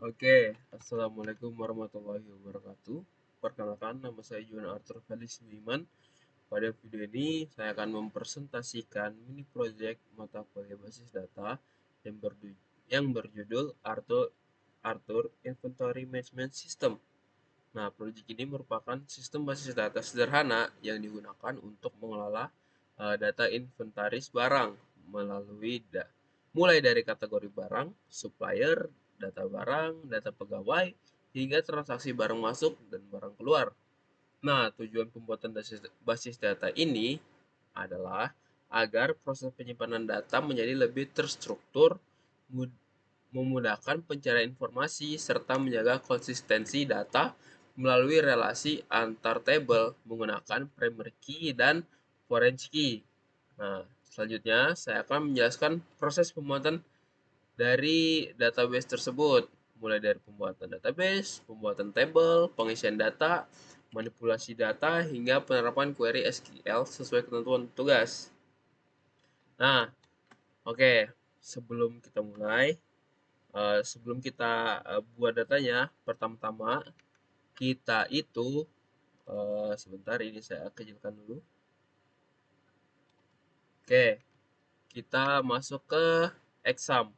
Oke, Assalamualaikum warahmatullahi wabarakatuh. Perkenalkan, nama saya Juan Arthur Felis Buiman. Pada video ini, saya akan mempresentasikan mini project mata kuliah basis data yang berjudul Arthur Inventory Management System. Nah, proyek ini merupakan sistem basis data sederhana yang digunakan untuk mengelola data inventaris barang melalui mulai dari kategori barang, supplier, data barang, data pegawai, hingga transaksi barang masuk dan barang keluar. Nah, tujuan pembuatan basis data ini adalah agar proses penyimpanan data menjadi lebih terstruktur, memudahkan pencarian informasi, serta menjaga konsistensi data melalui relasi antar tabel menggunakan primary key dan foreign key. Nah, selanjutnya saya akan menjelaskan proses pembuatan dari database tersebut, mulai dari pembuatan database, pembuatan tabel, pengisian data, manipulasi data, hingga penerapan query SQL sesuai ketentuan tugas. Nah, oke, sebelum kita mulai, sebelum kita buat datanya, pertama-tama kita itu sebentar ini saya kecilkan dulu. Oke, kita masuk ke exam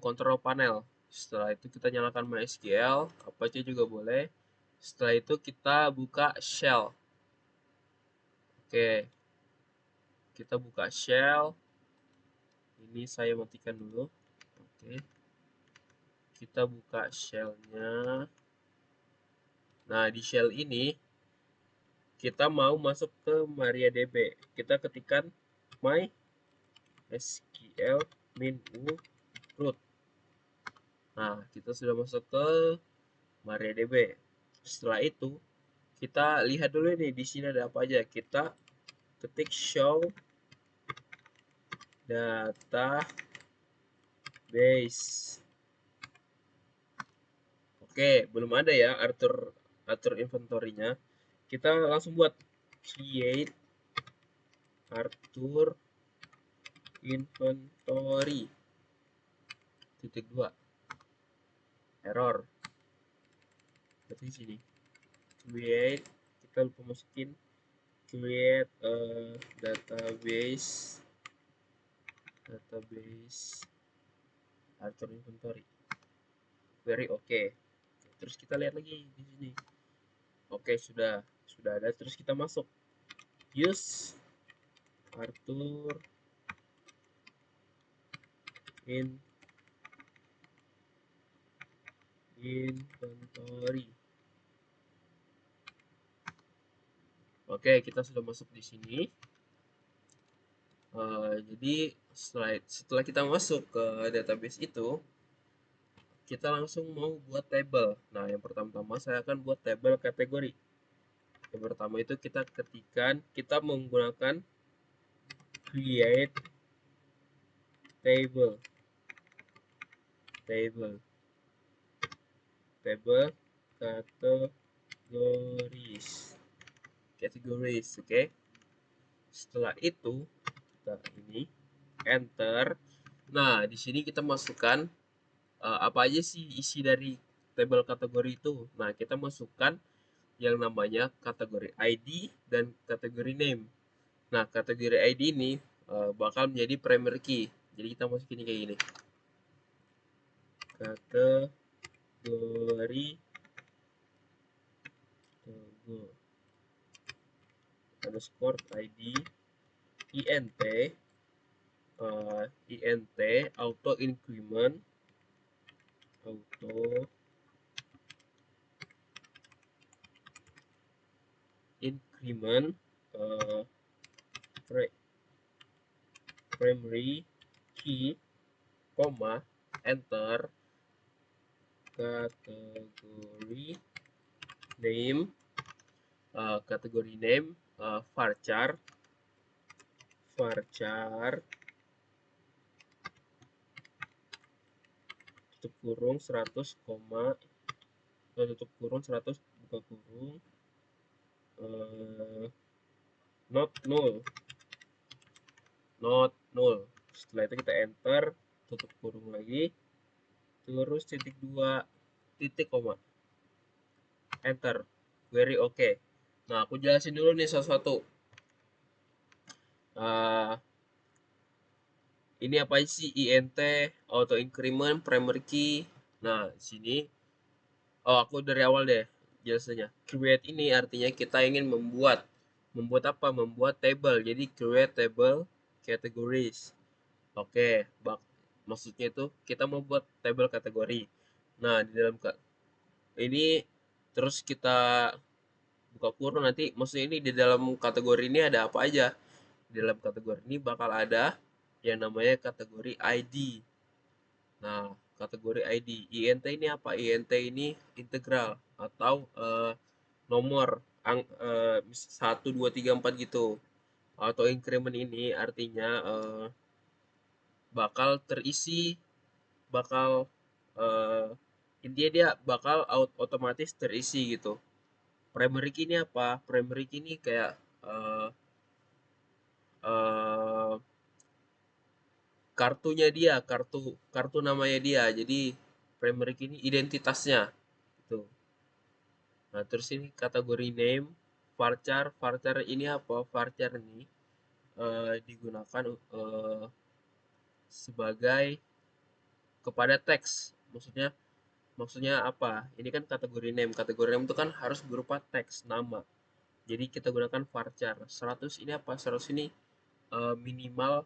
control panel. Setelah itu kita nyalakan MySQL, Apache juga boleh. Setelah itu kita buka shell. Oke, kita buka shell. Ini saya matikan dulu. Oke, kita buka shellnya. Nah, di shell ini kita mau masuk ke MariaDB. Kita ketikkan MySQL min u root. Nah, kita sudah masuk ke MariaDB. Setelah itu, kita lihat dulu nih di sini ada apa aja. Kita ketik show database. Oke, belum ada ya atur inventory-nya. Kita langsung buat create Arthur inventory titik 2 error. Berarti sini create, kita lupa masukin create database Arthur inventory query. Oke. Terus kita lihat lagi di sini. Oke, sudah ada. Terus kita masuk use Arthur inventory. Oke, kita sudah masuk di sini. Jadi setelah kita masuk ke database itu, kita langsung mau buat table. Nah, yang pertama-tama saya akan buat table kategori. Yang pertama itu kita ketikkan, kita menggunakan create table categories. Oke. Setelah itu kita ini enter. Nah, di sini kita masukkan apa aja sih isi dari tabel kategori itu. Nah, kita masukkan yang namanya kategori ID dan kategori name. Nah, kategori ID ini bakal menjadi primary key. Jadi kita masukin kayak gini. Kategori underscore ID int auto increment uh, primary key, koma, enter, kategori name, varchar tutup kurung 100, tutup kurung 100 buka kurung not null. Setelah itu kita enter, tutup kurung lagi, terus titik 2 titik koma, enter, query oke. Nah, aku jelasin dulu nih satu-satu. Ini apa sih INT, auto increment, primary key. Nah, sini aku dari awal deh jelasnya. Create ini artinya kita ingin membuat apa? Membuat table. Jadi create table categories. Oke, maksudnya itu kita mau buat table kategori. Nah, di dalam ini terus kita buka kurung, nanti maksudnya ini di dalam kategori ini ada apa aja. Di dalam kategori ini bakal ada yang namanya kategori ID. Nah, kategori ID. INT ini apa? INT ini integral atau nomor 1, 2, 3, 4 gitu. Auto increment ini artinya bakal terisi, bakal eh, intinya dia bakal otomatis terisi gitu. Primary key ini apa? Primary key ini kayak eh, eh, kartunya dia, kartu kartu namanya dia. Jadi primary key ini identitasnya gitu. Nah, terus ini kategori name, varchar. Varchar ini apa? Varchar ini digunakan sebagai kepada teks. Maksudnya apa? Ini kan kategori name. Kategori name itu kan harus berupa teks nama. Jadi kita gunakan varchar. 100 ini apa? 100 ini minimal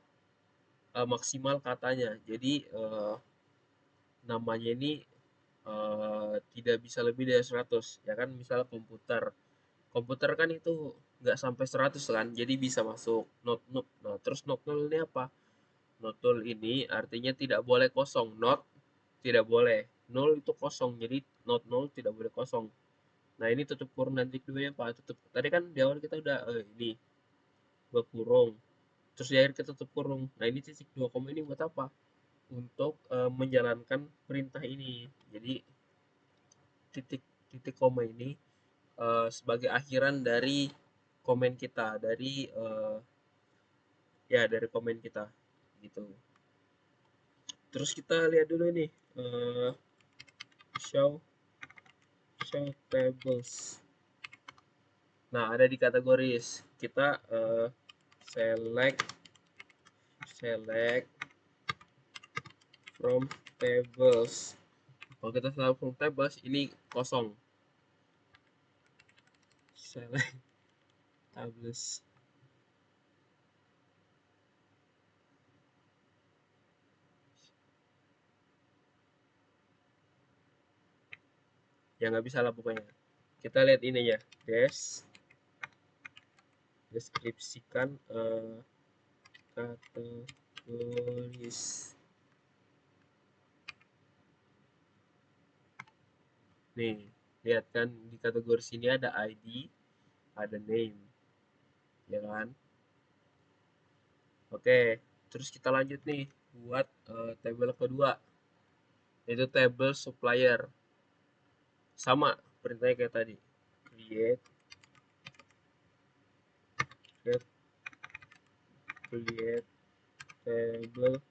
maksimal katanya. Jadi namanya ini tidak bisa lebih dari 100 ya kan. Misal komputer kan itu nggak sampai 100 kan, jadi bisa masuk not not. Nah, terus not null ini apa? Not null ini artinya tidak boleh kosong. Not tidak boleh, null itu kosong, jadi not null tidak boleh kosong. Nah, ini tutup kurung dan titik duanya apa? Tutup, tadi kan di awal kita udah ini buat kurung, terus di akhir kita tutup kurung. Nah, ini titik 2 koma ini buat apa? Untuk menjalankan perintah ini. Jadi titik titik koma ini sebagai akhiran dari komen kita, dari komen kita gitu. Terus kita lihat dulu nih show show tables. Nah, ada di kategoris. Kita select from tables. Kalau kita select from tables ini kosong. Select tables. Ya nggak bisa lah pokoknya. Kita lihat ini ya, deskripsikan kategoris. Nih, lihat kan di kategori sini ada ID, ada name, ya kan? Oke, terus kita lanjut nih buat tabel kedua, yaitu tabel supplier. Sama perintahnya kayak tadi, create create table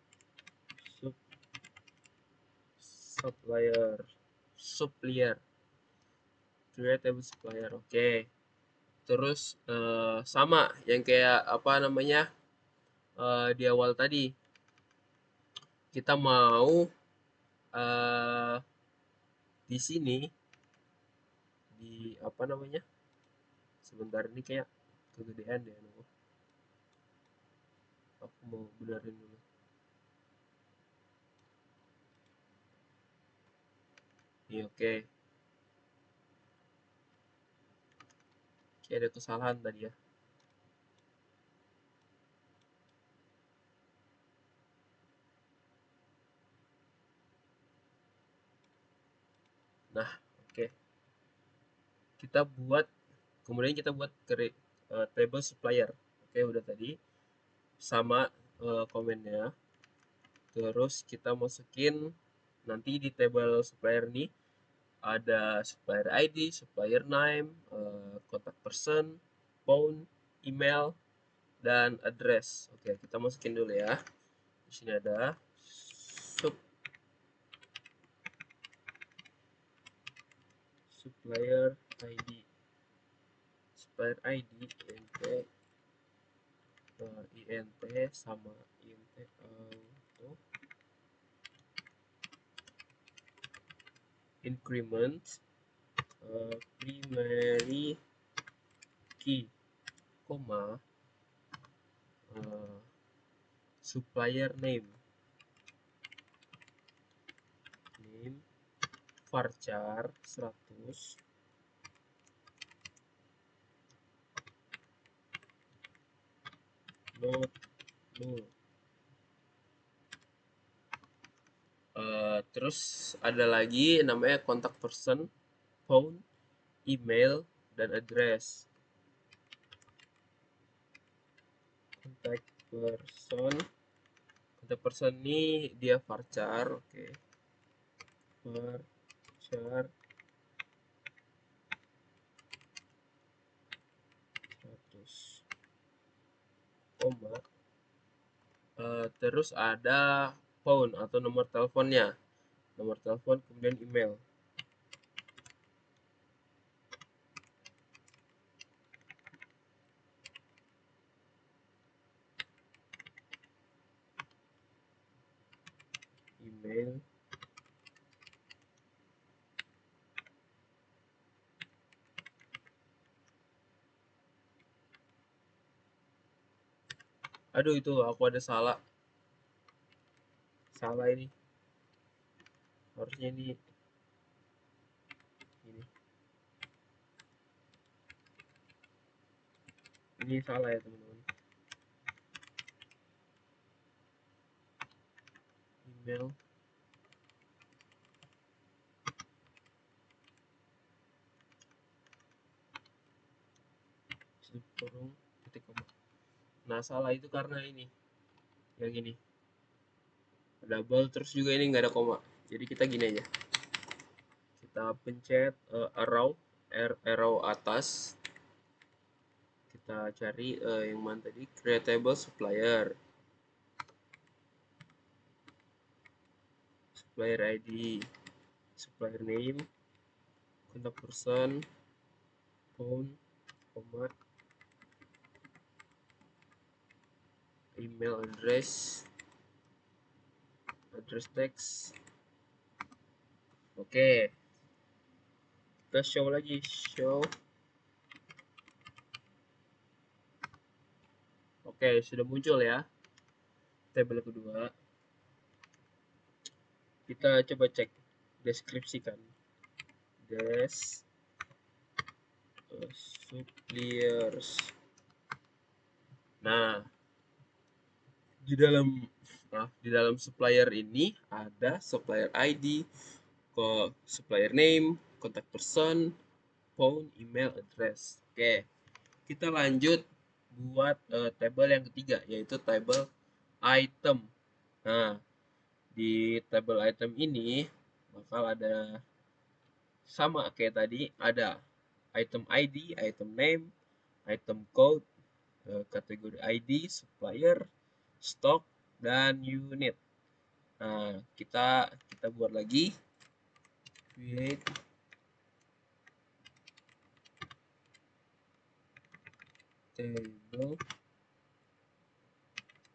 supplier supplier create table supplier. Oke, terus sama yang kayak apa namanya di awal tadi, kita mau di sini di apa namanya, sebentar ini kayak kegedean deh, aku mau benerin dulu. Ini oke. Kayak ada kesalahan tadi ya. Nah, oke. Kita buat, kemudian kita buat table supplier. Oke, udah tadi. Sama komennya. Terus kita masukin nanti di table supplier ini ada supplier ID, supplier name, contact person, phone, email, dan address. Oke, kita masukin dulu ya. Di sini ada supplier ID int int sama int auto increment primary key, koma supplier name varchar 100 not null. Terus ada lagi namanya contact person, phone, email, dan address. Contact person ini dia varchar, oke. Varchar 100 koma terus ada phone atau nomor teleponnya, nomor telepon, kemudian email. Aduh, itu aku ada salah ini, harusnya ini salah ya teman-teman. Email kurung titik koma. Nah, salah itu karena ini, yang ini double, terus juga ini nggak ada koma. Jadi kita gini aja, kita pencet arrow atas, kita cari yang mana tadi, creatable supplier ID, supplier name, contact person, phone, koma, email address text. Oke, kita show lagi, oke, sudah muncul ya tabel kedua. Kita coba cek, deskripsikan suppliers. Nah, di dalam supplier ini ada supplier ID, supplier name, contact person, phone, email, address. Oke, kita lanjut buat tabel yang ketiga, yaitu tabel item. Nah, di tabel item ini bakal ada sama kayak tadi, ada item ID, item name, item code, kategori ID, supplier, stok, dan unit. Nah, kita buat lagi, create table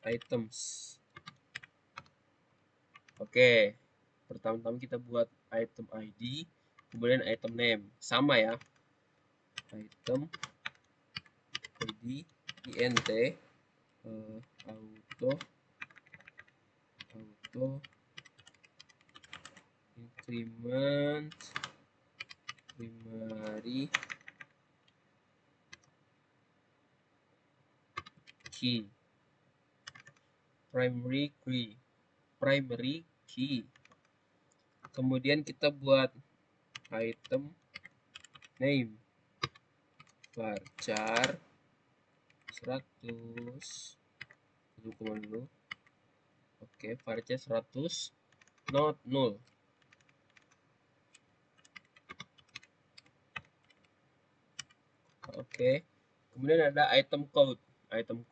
items. Oke, pertama-tama kita buat item ID, kemudian item name, sama ya, item ID int auto increment primary key. Kemudian kita buat item name varchar 100 dulu. Oke, varchar 100 not null. Oke, kemudian ada item code item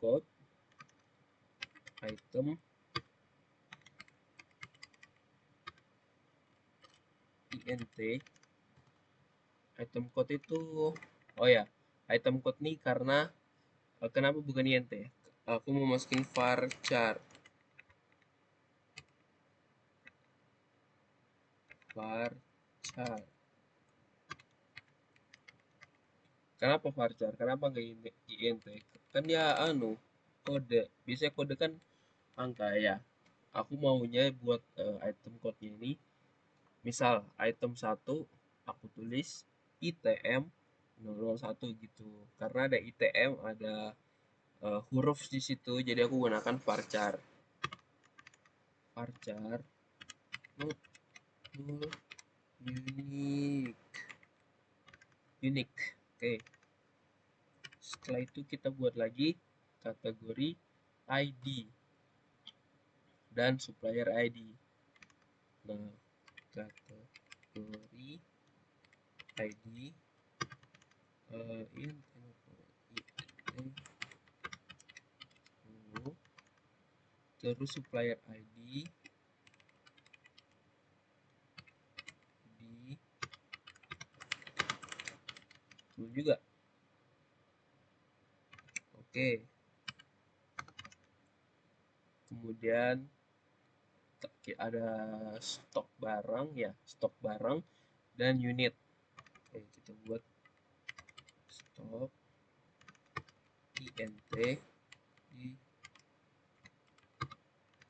int item code itu, oh ya, item code nih karena kenapa bukan int? Aku mau masukin varchar. Varchar. Kenapa varchar? Kenapa nggak int? Kan dia kode. Biasanya kode kan angka ya. Aku maunya buat item code-nya ini, misal item 1 aku tulis ITM 001 gitu. Karena ada ITM, ada huruf di situ, jadi aku gunakan varchar. Varchar not null unique. Oke. Setelah itu kita buat lagi kategori ID dan supplier ID. Nah, kategori ID terus supplier ID di juga. Oke. Kemudian ada stok barang ya, stok barang dan unit. Oke, kita buat stok int di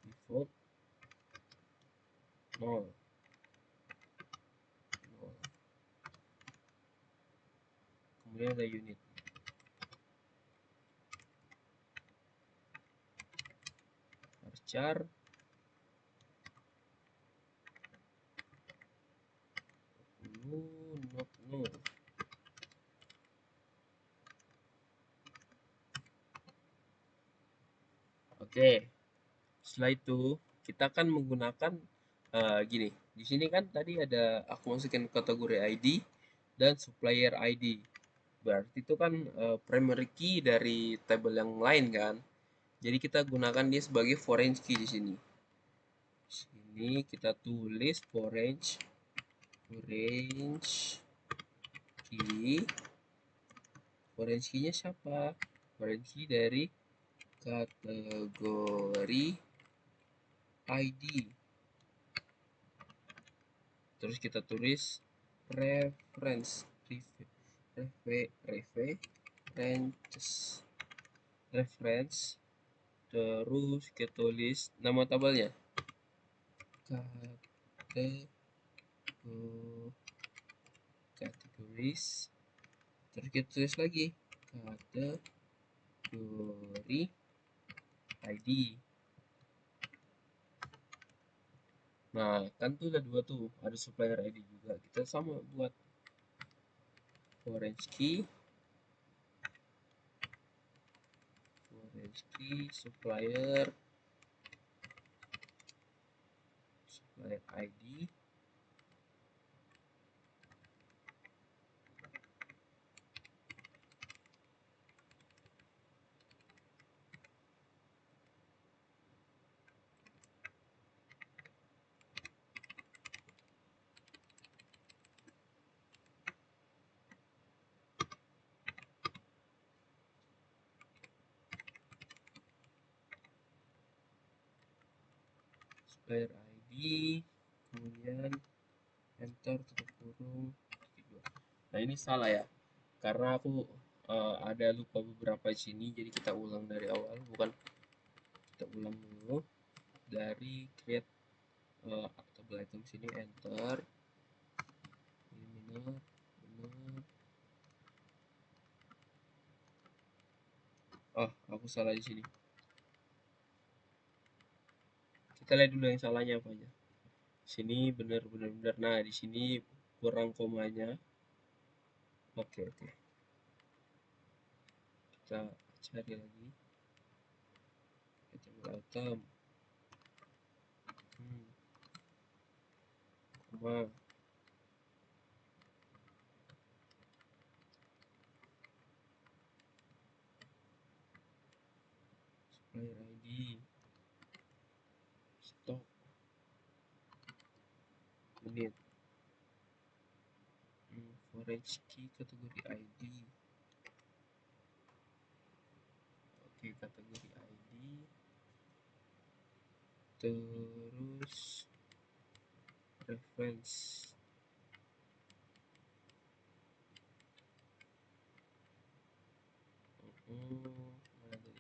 default 0. Kemudian ada unit. Varchar not null. Oke, setelah itu kita akan menggunakan gini. Di sini kan tadi ada aku masukin kategori ID dan supplier ID. Berarti itu kan primary key dari tabel yang lain kan. Jadi kita gunakan dia sebagai foreign key di sini. Sini kita tulis foreign key. Foreign key-nya siapa? Foreign key dari kategori ID. Terus kita tulis reference terus kita tulis nama tabelnya categories, terus kita tulis lagi kategori ID. Nah, kan tuh ada dua tuh, ada supplier ID juga. Kita sama buat foreign key supplier ID. Supplier ID, kemudian enter tutup kurung. Nah, ini salah ya, karena aku ada lupa beberapa di sini, jadi kita ulang dari awal. Kita ulang dulu dari create table item sini, enter. Ini benar. Aku salah di sini. Kita lihat dulu yang salahnya apa aja. Sini benar. Nah, di sini kurang komanya. Oke. Kita cari lagi. Item. Koma. Supplier ID. Stok. Unit. orange key kategori ID. Oke, kategori ID. Terus reference. Mana tadi?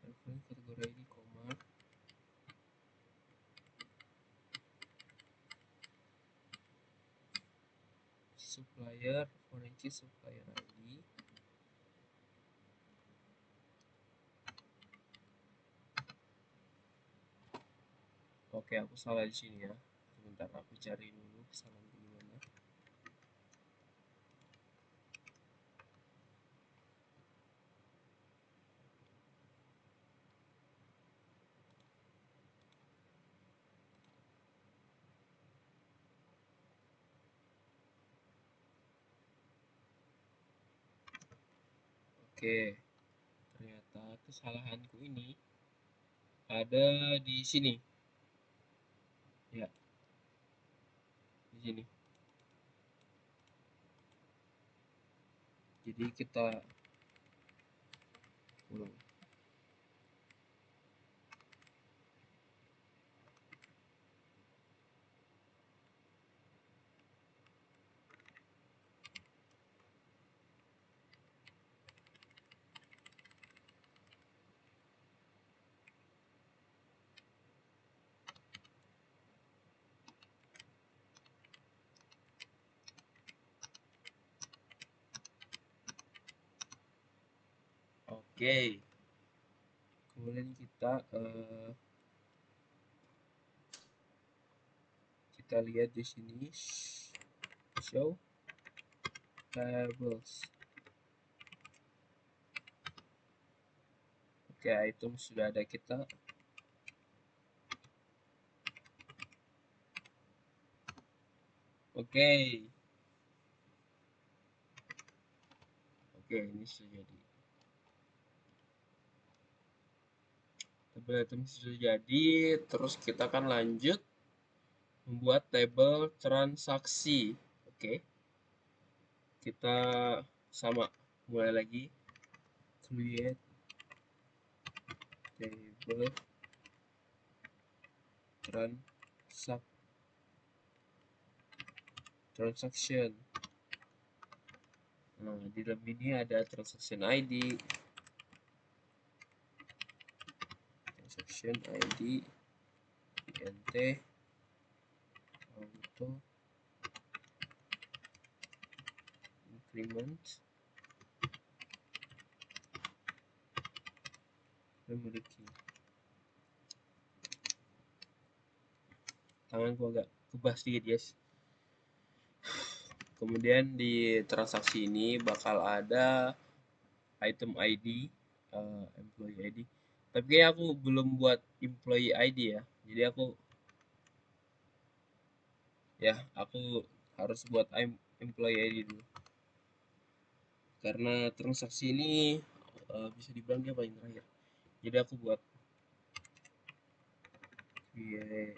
Reference kategori ID, koma. Supplier, orange supplier ID. Oke, aku salah di sini ya. Sebentar, aku cari dulu kesalahan di mana. Oke, ternyata kesalahanku ini ada di sini. Ya, di sini. Jadi kita ulang. Oke, kemudian kita lihat di sini show tables. Oke, item sudah ada kita. Oke, ini sudah jadi. Tabel item sudah jadi, terus kita akan lanjut membuat tabel transaksi. Oke, kita sama, mulai lagi, create table transaction. Nah, di dalam ini ada transaction ID, int, auto, increment, memory key. Tanganku agak kebas sedikit, guys. Kemudian di transaksi ini bakal ada item ID, employee ID. Tapi aku belum buat employee ID ya. Jadi aku harus buat employee ID dulu. Karena transaksi ini bisa dibilang dia paling terakhir. Jadi aku buat create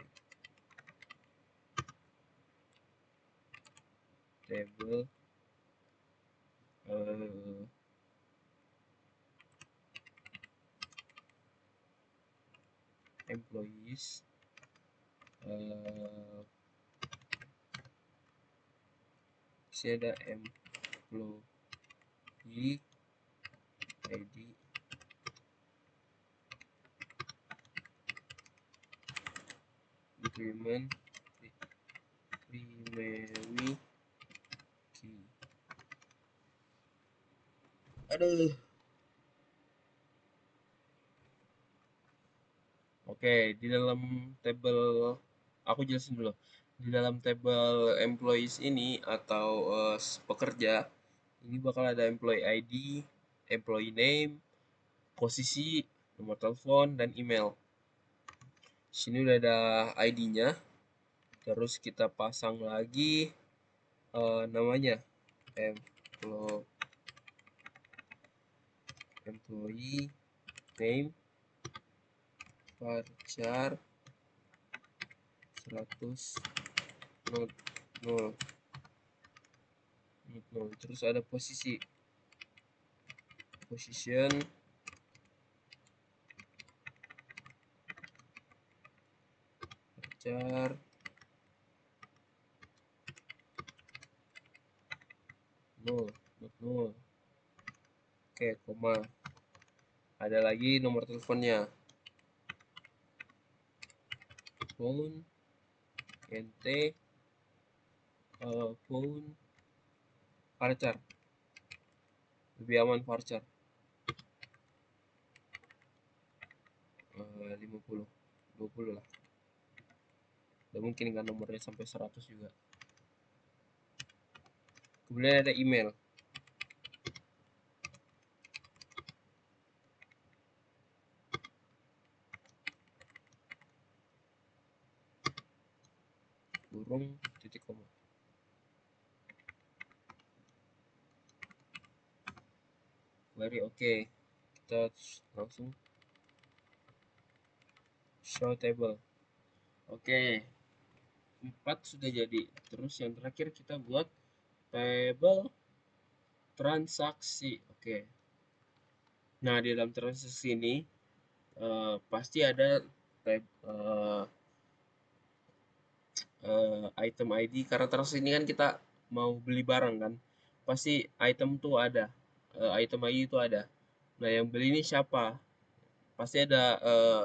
table employees sini ada employee ID increment primary key. Aduh. Oke, di dalam tabel aku jelasin dulu. Di dalam tabel employees ini atau pekerja, ini bakal ada employee ID, employee name, posisi, nomor telepon, dan email. Sini udah ada ID-nya. Terus kita pasang lagi namanya, employee name varchar 100 0. Terus ada position varchar nol. Oke, koma. Ada lagi nomor teleponnya. Phone nt phone varchar. Lebih aman varchar. 50 20 lah. Dan mungkin kan nomornya sampai 100 juga. Kemudian ada email. Burung titik koma. Very oke. Kita langsung show table. Oke. 4 sudah jadi. Terus yang terakhir kita buat table transaksi. Oke. Nah, di dalam transaksi ini pasti ada item ID. Karena transaksi ini kan kita mau beli barang kan, pasti item tuh ada, item ID itu ada. Nah, yang beli ini siapa? Pasti ada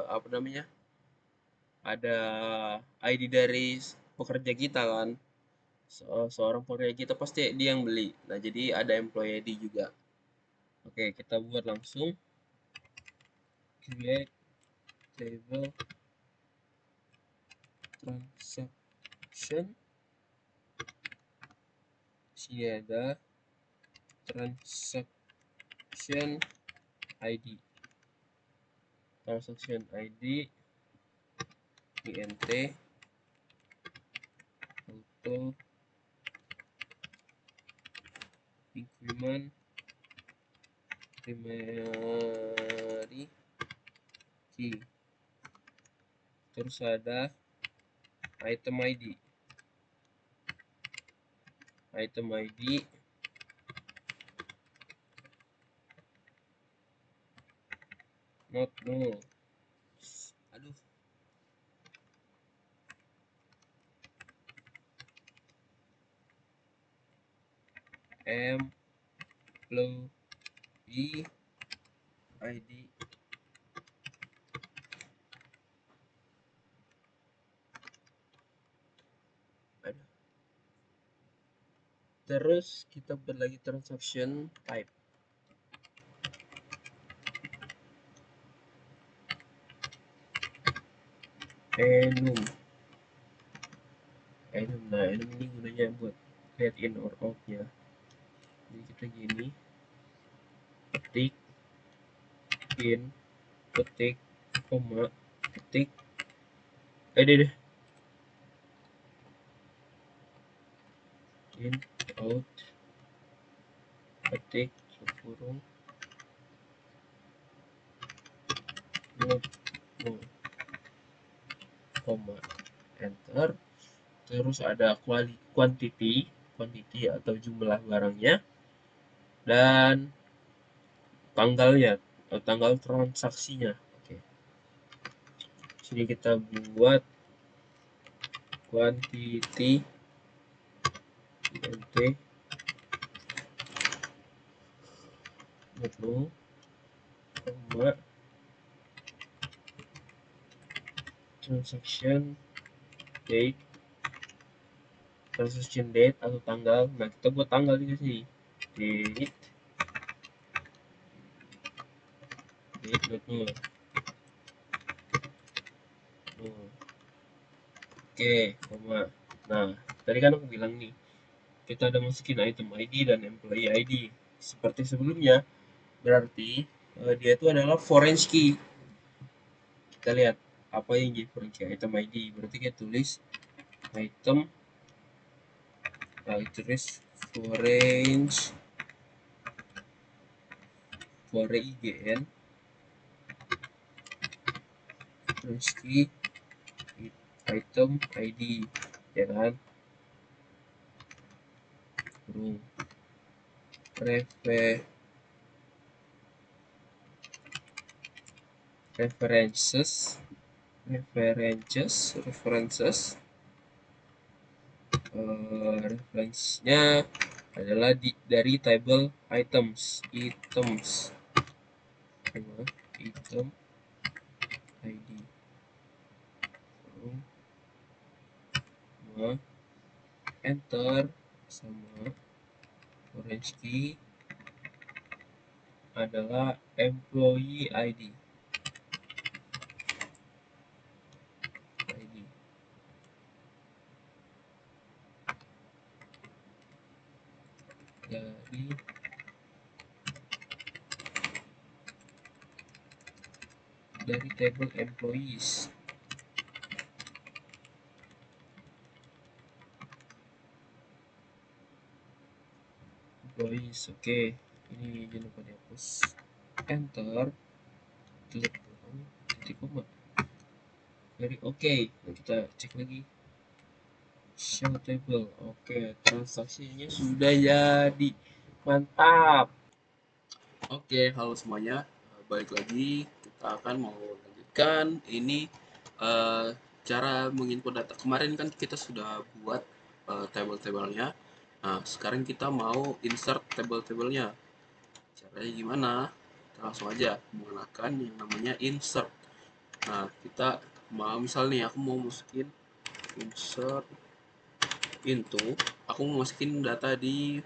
apa namanya? Ada ID dari pekerja kita kan. Seorang pekerja kita pasti dia yang beli. Nah, jadi ada employee ID juga. Oke, kita buat langsung create table transaction. Sini ada transaction ID. Transaction ID int auto increment primary key. Terus ada item ID not null. Aduh, employee ID aduh. Terus kita buat lagi transaction type. Enum. Nah, enum ini gunanya buat create in or out ya. Jadi kita gini, ketik in, ketik koma, ketik deh in out, ketik kurung koma, enter. Terus ada quantity atau jumlah barangnya, dan tanggalnya, tanggal transaksinya. Oke. Sini kita buat quantity int koma transaction date atau tanggal. Nah, kita buat tanggal juga sih, date null. Oke, koma. Nah, tadi kan aku bilang nih, kita udah masukin item ID dan employee ID seperti sebelumnya. Berarti dia itu adalah foreign key. Kita lihat apa yang jadi foreign key. Item ID berarti kita tulis item, tulis foreign IGN foreign key item ID, ya kan. references references referensinya adalah dari table items item ID sama enter sama orange key adalah employee ID dari table employees. Oke, ini jangan lupa dihapus. Enter, titik koma. Very oke. Nah, kita cek lagi. Show table. Oke, transaksinya sudah jadi. Mantap. Oke, halo semuanya. Balik lagi. Kita akan mau lanjutkan ini cara menginput data. Kemarin kan kita sudah buat table-tablenya. Nah, sekarang kita mau insert table-tablenya. Caranya gimana? Kita langsung aja menggunakan yang namanya insert. Nah, kita mau misalnya aku mau masukin insert into, aku mau masukin data di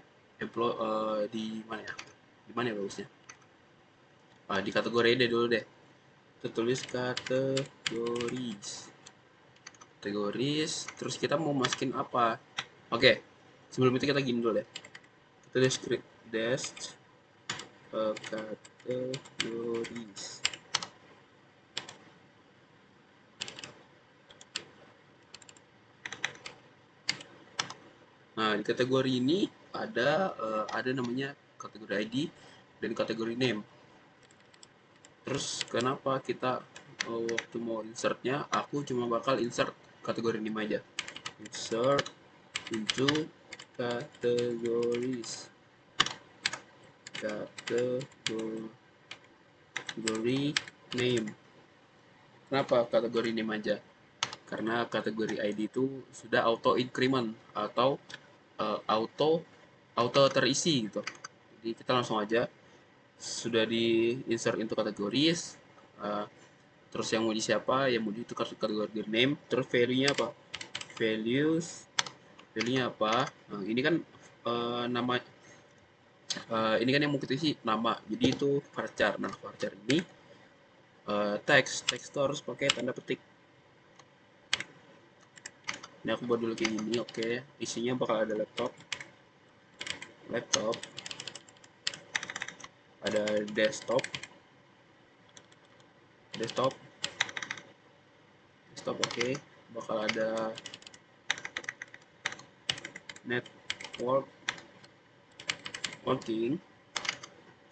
di mana ya? Di mana ya bagusnya? Di kategori deh dulu deh. Kita tulis kategoris, terus kita mau masukin apa? Oke, sebelum itu kita gini dulu deh. Kita tulis script dash kategoris. Nah, di kategori ini ada namanya kategori ID dan kategori name. Terus kenapa kita waktu mau insertnya, aku cuma bakal insert kategori name aja. Insert into categories. Kategori name. Kenapa kategori name aja? Karena kategori ID itu sudah auto increment atau auto terisi gitu. Jadi kita langsung aja sudah di insert into kategoris. Terus yang mau di siapa? Yang mau di itu kategori name. Terus value-nya apa? Value-nya apa? Nah, ini kan nama ini kan yang mau kita isi nama. Jadi itu varchar. Nah, varchar ini teks itu harus pakai tanda petik. Ini aku buat dulu kayak gini. Oke, isinya bakal ada laptop, ada desktop, oke. Bakal ada networking,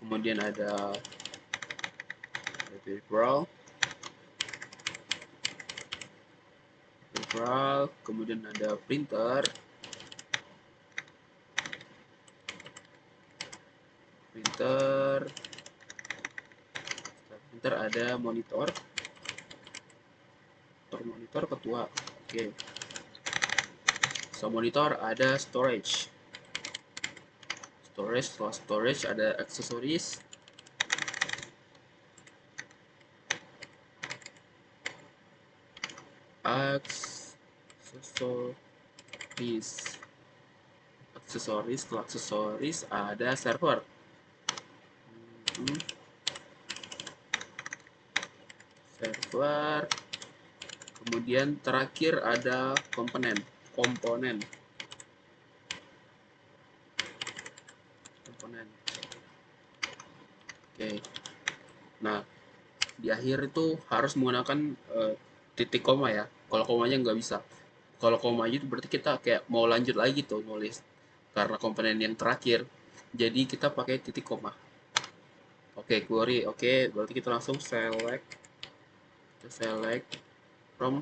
kemudian ada peripheral, kemudian ada printer, ada monitor ketua. Oke. So monitor ada storage, setelah storage ada aksesoris, setelah aksesoris ada server. Kemudian terakhir ada komponen. Oke. Nah, di akhir itu harus menggunakan titik koma ya. Kalau komanya nggak bisa. Kalau koma itu berarti kita kayak mau lanjut lagi tuh nulis karena komponen yang terakhir. Jadi kita pakai titik koma. Oke, query. Oke, berarti kita langsung select from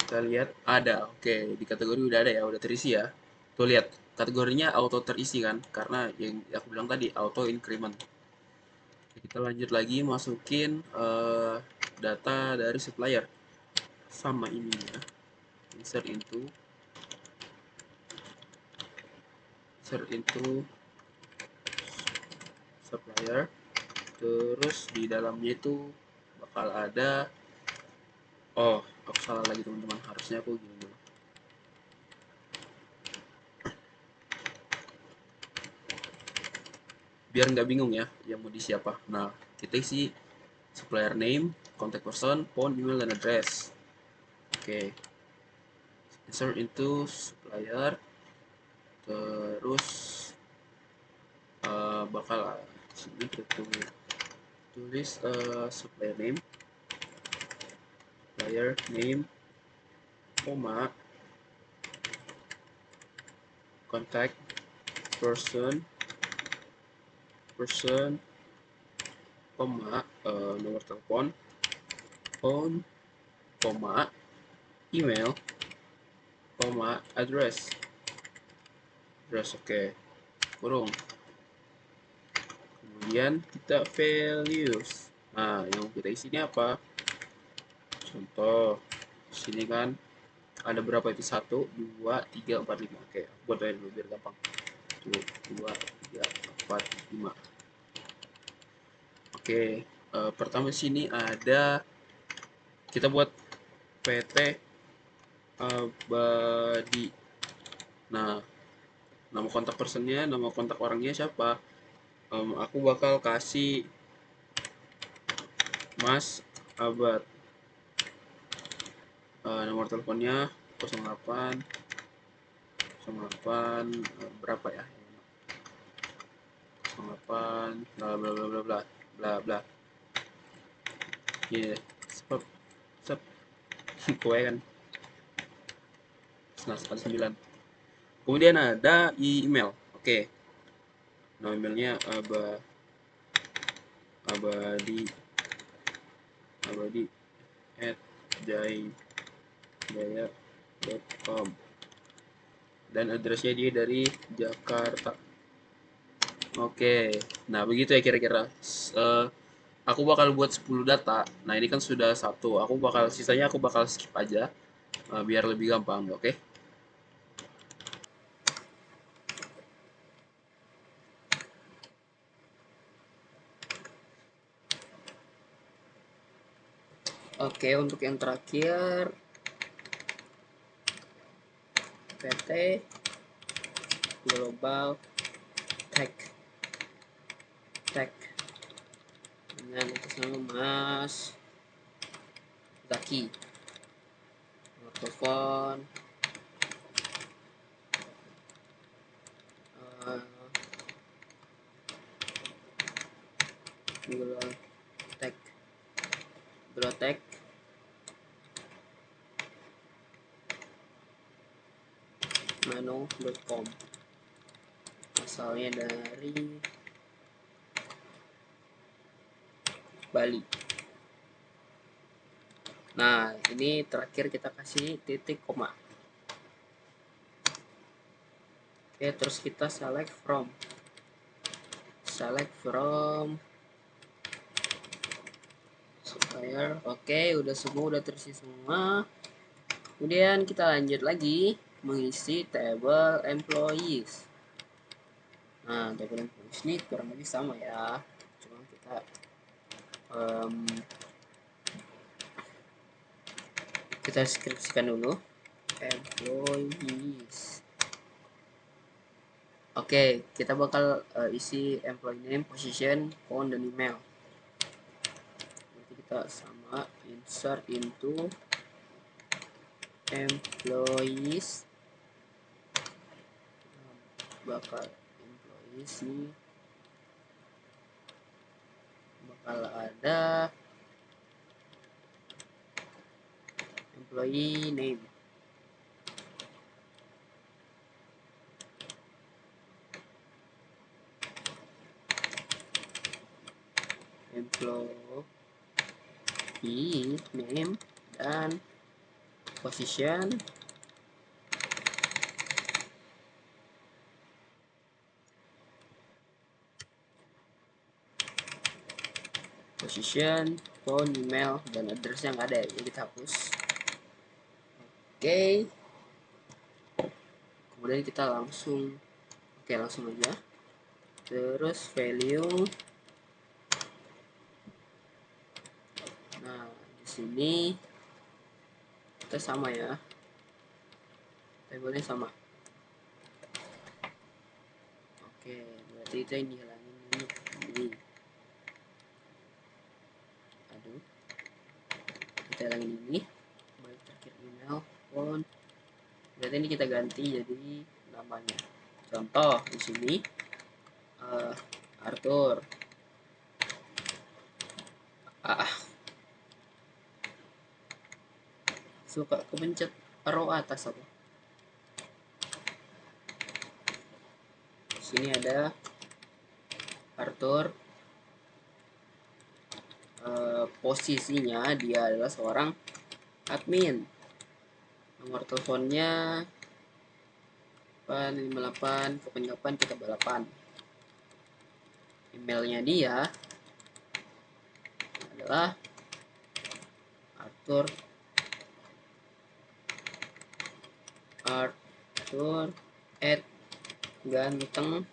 Kita lihat ada. Oke, di kategori udah ada ya, udah terisi ya. Tuh lihat, kategorinya auto terisi kan, karena yang aku bilang tadi auto increment. Oke, kita lanjut lagi masukin data dari supplier. Sama ini ya. Insert into supplier. Terus di dalamnya itu bakal ada, oh aku salah lagi teman-teman, harusnya aku gini dulu. Biar nggak bingung ya yang mau di siapa. Nah, kita isi supplier name, contact person, phone, email, dan address. Oke, insert into supplier. Terus bakal sini kita tulis supplier name, koma, contact person, koma, nomor telepon, phone, koma, email, koma, address. Oke, kurung. Kemudian kita values. Nah, yang kita isi ini apa? Contoh, sini kan ada berapa itu? 1, 2, 3, 4, 5. Oke, aku buat dulu biar gampang. 1, 2, 3, 4, 5. Oke, pertama sini ada, kita buat PT Abadi. Nah, nama kontak personnya, nama kontak orangnya siapa? Aku bakal kasih Mas Abad. Nomor teleponnya 08 berapa ya? 08 bla bla bla bla bla bla bla. Iya, stop, stop. Kue kan. Nah, 9. Kemudian ada email. Oke. Nah, emailnya abadi at jaya.com, dan addressnya dia dari Jakarta. Oke, nah begitu ya kira-kira. Aku bakal buat 10 data. Nah ini kan sudah satu. Sisanya aku bakal skip aja biar lebih gampang. Oke. Oke, untuk yang terakhir PT Global Tech dengan atas nama Mas Zaki. Nomor telepon Glotech mano.com, asalnya dari Bali. Nah, ini terakhir kita kasih titik koma. Oke, terus kita select from supplier. Oke, udah terisi semua. Kemudian kita lanjut lagi mengisi table employees. Nah, table employees ini kurang lebih sama ya, cuma kita deskripsikan dulu employees. Oke, kita bakal isi employee name, position, phone, dan email. Nanti kita sama insert into employees. Bakal employees nih bakal ada employee name, employee name, dan position, phone, email, dan address yang ada, jadi kita hapus. Oke, kemudian kita langsung aja. Terus value. Nah, di sini kita sama ya, tabelnya sama. Oke, berarti kita ini hilangin ini. Aduh, kita hilangin ini. Baik, terakhir email, phone. Berarti ini kita ganti jadi namanya. Contoh di sini Arthur. Suka kepencet arrow atas apa? Sini ada Arthur. Posisinya dia adalah seorang admin. Nomor teleponnya 858, kapan-kapan kita balapan. Emailnya dia adalah Arthur @ganteng.com.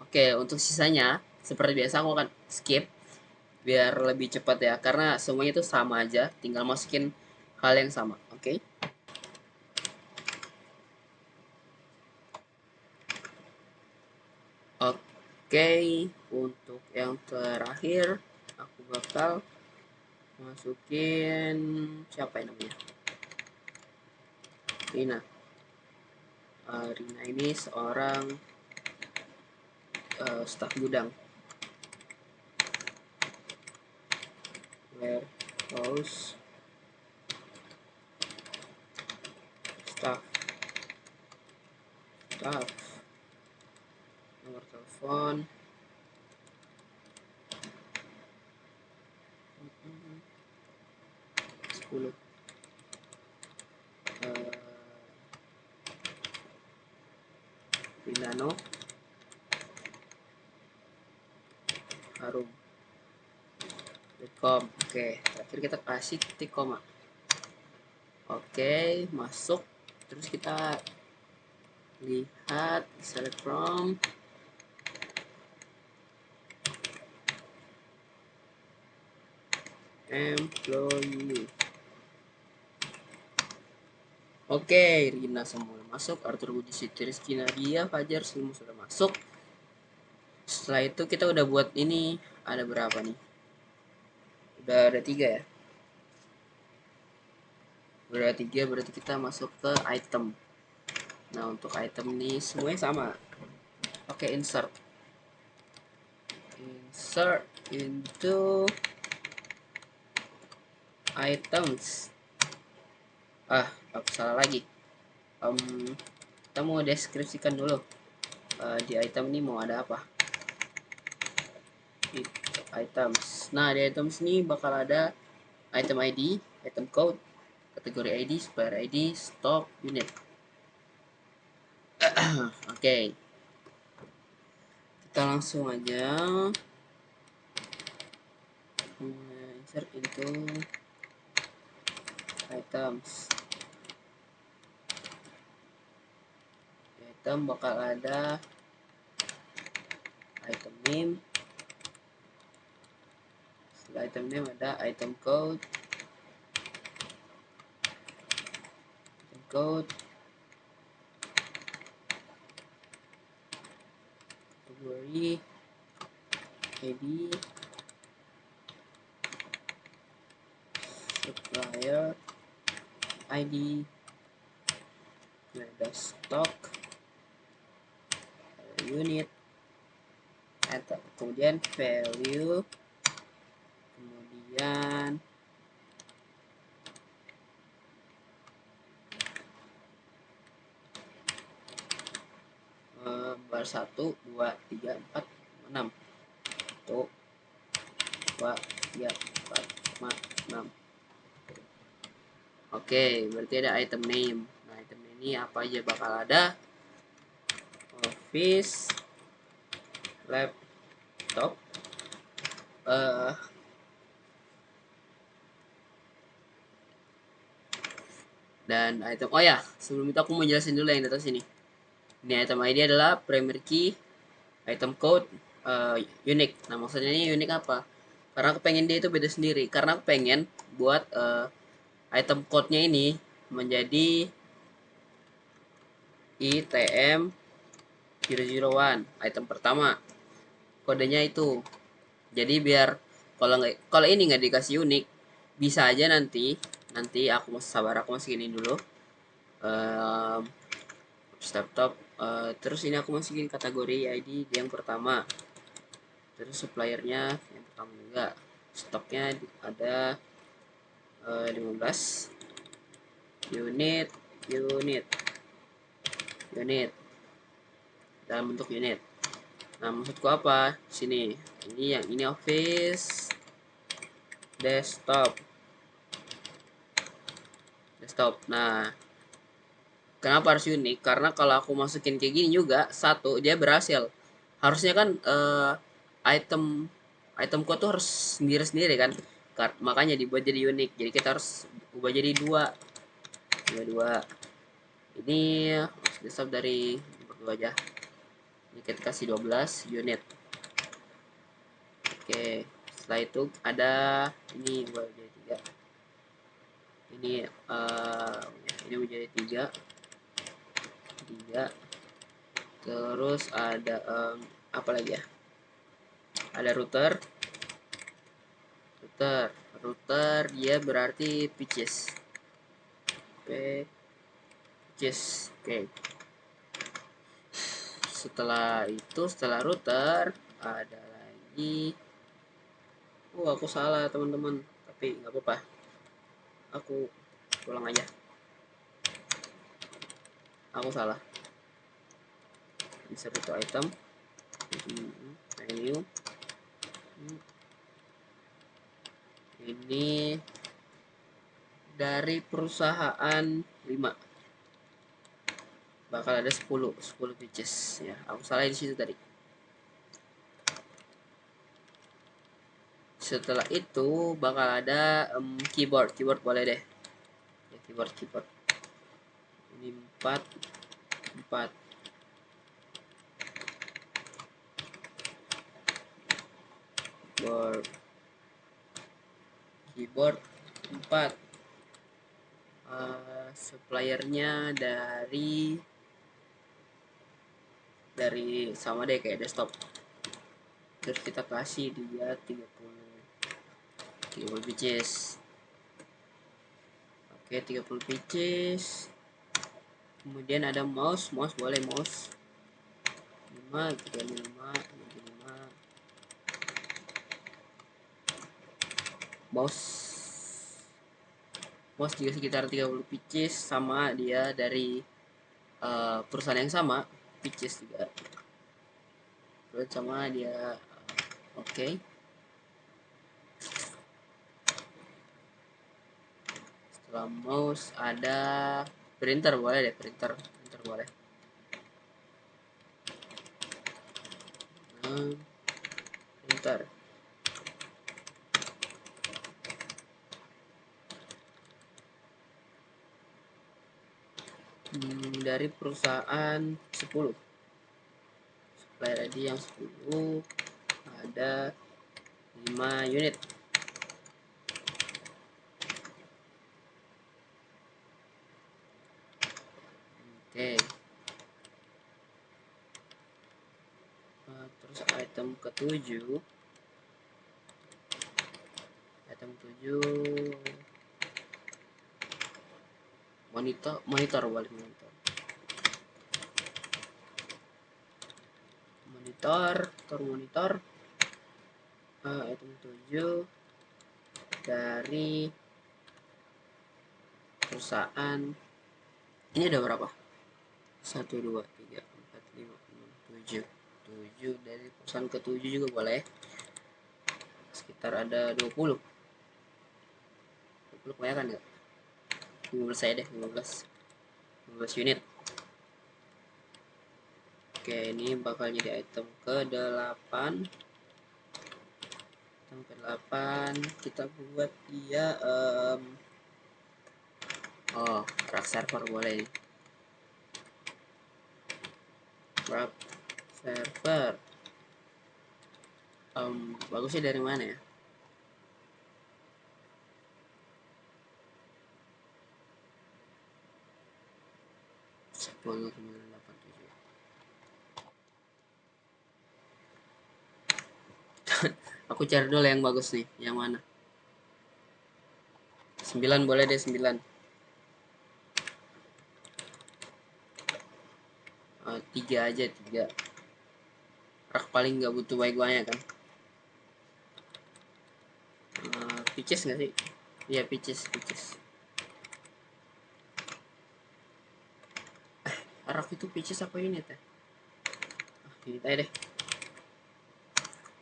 Oke, untuk sisanya seperti biasa aku akan skip biar lebih cepat ya, karena semuanya itu sama aja, tinggal masukin hal yang sama. Oke, untuk yang terakhir aku bakal masukin siapa yang namanya Rina. Rina ini seorang staf gudang, warehouse staff. Nomor telepon 10. Milano harum.com. Oke, terakhir kita kasih titik koma. Oke, masuk. Terus kita lihat, select from, employee. Oke, Rina semua masuk, Arthur Budi Siti Rizky Nadia, Fajar semua sudah masuk. Setelah itu kita udah buat ini, ada berapa nih? Udah ada 3 ya. Udah ada 3, berarti kita masuk ke item. Nah, untuk item ini semuanya sama. Oke, insert into items. Aku salah lagi. Kita mau deskripsikan dulu di item ini mau ada apa. Items. Nah, di items ini bakal ada item ID, item code, kategori ID, supplier ID, stock, unit. Oke. Kita langsung aja insert into items. Item bakal ada item name. Setelah item name ada item code, kategori ID, supplier ID, ada stock, unit, kemudian value, kemudian bar 1, 2, 3, 4, 6. 1, 2, 3, 4, 5, 6. Oke, berarti ada item name. Nah, item ini apa aja bakal ada? Office, laptop, dan item. Oh ya, sebelum itu aku mau jelasin dulu yang di atas ini. Ini item ID adalah primary key, item code, unique. Nah, maksudnya ini unique apa? Karena aku pengen dia itu beda sendiri. Karena aku pengen buat item code-nya ini menjadi ITM 001 item pertama, kodenya itu. Jadi biar kalau ini nggak dikasih unik, bisa aja nanti aku masukin dulu laptop, terus ini aku masukin kategori ID yang pertama, terus suppliernya yang pertama juga, stoknya ada 15 unit dalam bentuk unit. Nah, maksudku apa sini? Ini office desktop. Nah, kenapa harus unik? Karena kalau aku masukin kayak gini juga, satu dia berhasil. Harusnya kan item code tuh harus sendiri-sendiri kan. Makanya dibuat jadi unik. Jadi kita harus ubah jadi dua. Ini desktop dari berdua aja. Ini kita kasih 12 unit. Oke, setelah itu ada ini ubah jadi 3. Ini menjadi 3. Terus ada apa lagi ya? Ada router dia berarti pitches. Oke. Setelah router ada lagi, aku salah teman-teman, tapi nggak apa-apa, aku ulang aja. Aku salah. Insert itu item, menu, ini dari perusahaan 5 bakal ada 10 pitches ya. Aku salah di situ tadi. Setelah itu bakal ada keyboard boleh deh ya, keyboard ini 4 keyboard 4. Suppliernya dari sama deh kayak desktop, terus kita kasih dia 30 pitches. Oke, 30 pitches. Kemudian ada mouse boleh mouse 5, 35, 35. Mouse juga sekitar 30 pitches, sama dia dari perusahaan yang sama, pitches juga. Terus sama dia oke. Setelah mouse ada printer boleh deh, printer boleh. Printer dari perusahaan 10, supplier ID yang 10 ada 5 unit. Oke. Terus item ke-7 monitor balik monitor item 7 dari perusahaan ini ada berapa? 1, 2, 3, 4, 5, 6, 7 dari perusahaan ke-7 juga boleh, sekitar ada 20. 20 kebanyakan ya, 15 saya deh, 15 unit. Oke, ini bakal jadi item ke-8. Item ke-8 kita buat dia rak server boleh nih. Rak server bagusnya dari mana ya? Aku cari dulu yang bagus nih, yang mana? 9 boleh deh, 9. 3 aja, 3. Rak paling nggak butuh banyak kan. Pitches nggak sih? Iya, pitches. Rak itu pitches apa unit ya? Unit aja deh.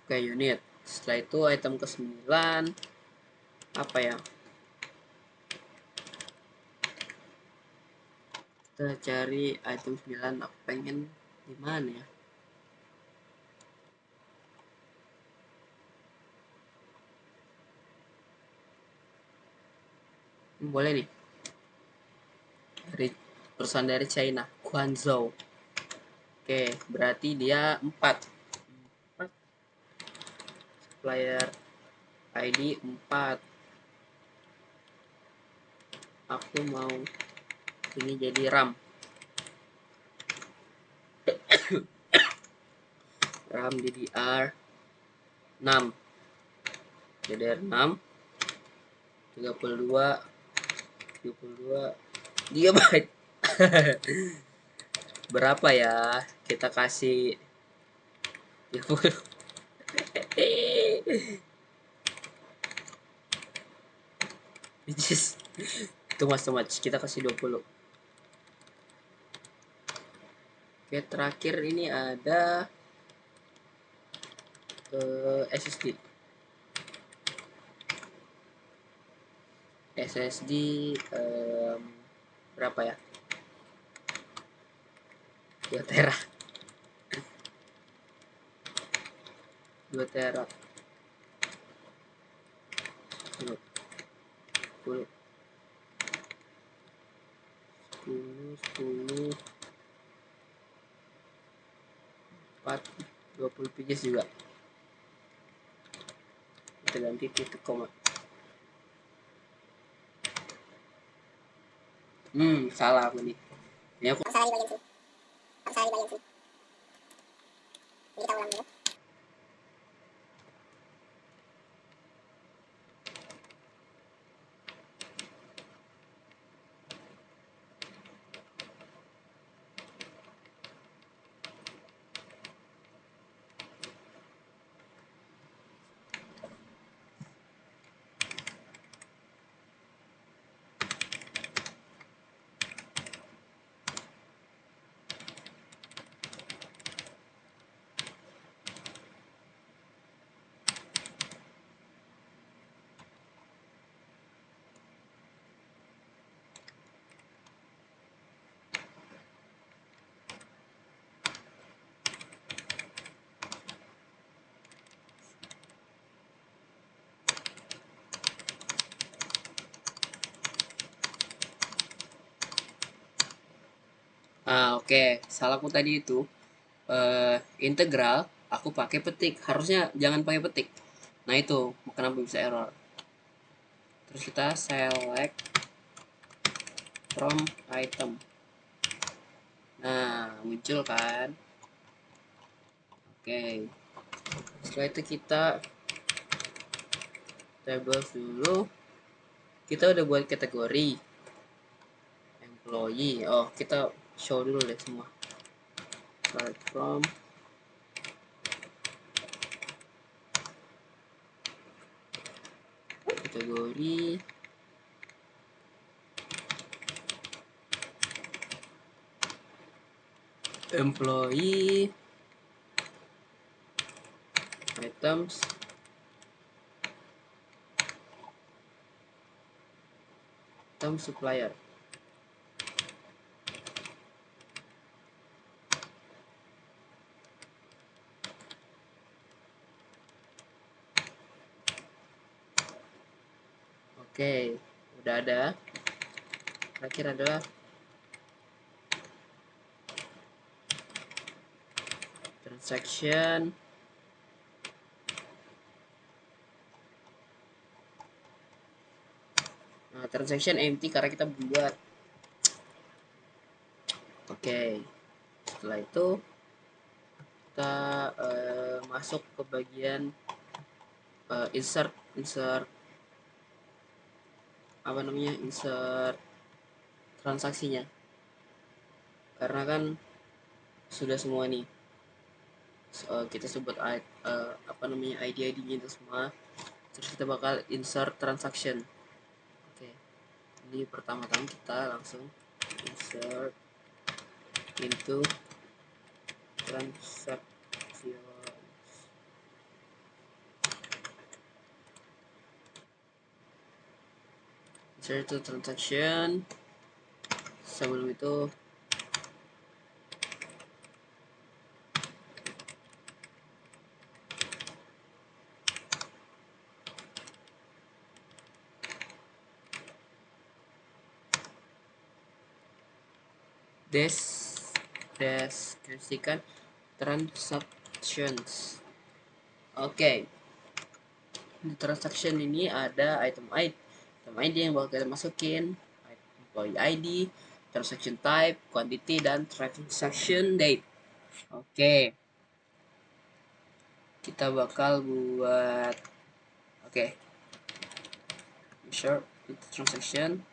Oke, unit. Setelah itu item ke-9 apa ya? Kita cari item 9. Aku pengen di mana ya? Boleh nih. Dari perusahaan dari China, Guangzhou. Oke, berarti dia 4. Supplier ID 4. Aku mau ini jadi RAM. RAM DDR 6. DDR 6 32 GB. Berapa ya? Kita kasih 30. Which is too much. Kita kasih 20. Oke, terakhir ini ada SSD. Berapa ya? 2 tera. 2 tera. 10 10 4 20 pcs juga. Kita ganti titik koma. Salah aku nih. Ini aku salah di bagian sini. Jadi kita ulang dulu. Oke. Salahku tadi itu integral aku pakai petik. Harusnya jangan pakai petik. Nah, itu kenapa bisa error. Terus kita select from item. Nah, muncul kan. Oke. Setelah itu kita table dulu. Kita udah buat kategori employee. Kita show dulu deh semua. Start from kategori employee items item supplier. Oke, udah ada. Terakhir adalah transaction. Nah, transaction empty karena kita buat. Oke, setelah itu kita masuk ke bagian insert apa namanya, insert transaksinya, karena kan sudah semua nih. Kita sebut apa namanya, ID-nya itu semua, terus kita bakal insert transaction. Oke, ini pertama-tama kita langsung insert into transaction. Insert to transaction. Sebelum itu deskripsikan transactions. Oke, di transaction ini ada item ID yang bakal kita masukin, employee ID, transaction type, quantity, dan transaction date. Oke, kita bakal buat insert transaction,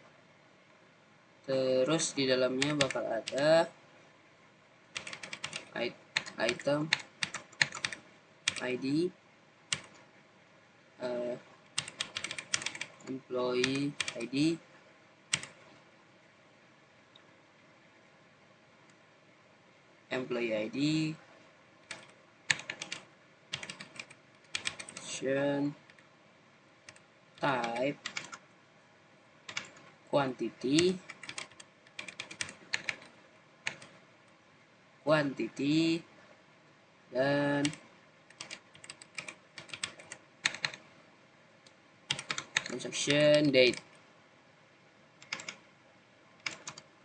terus di dalamnya bakal ada item ID, employee ID, type, quantity, dan transaction date.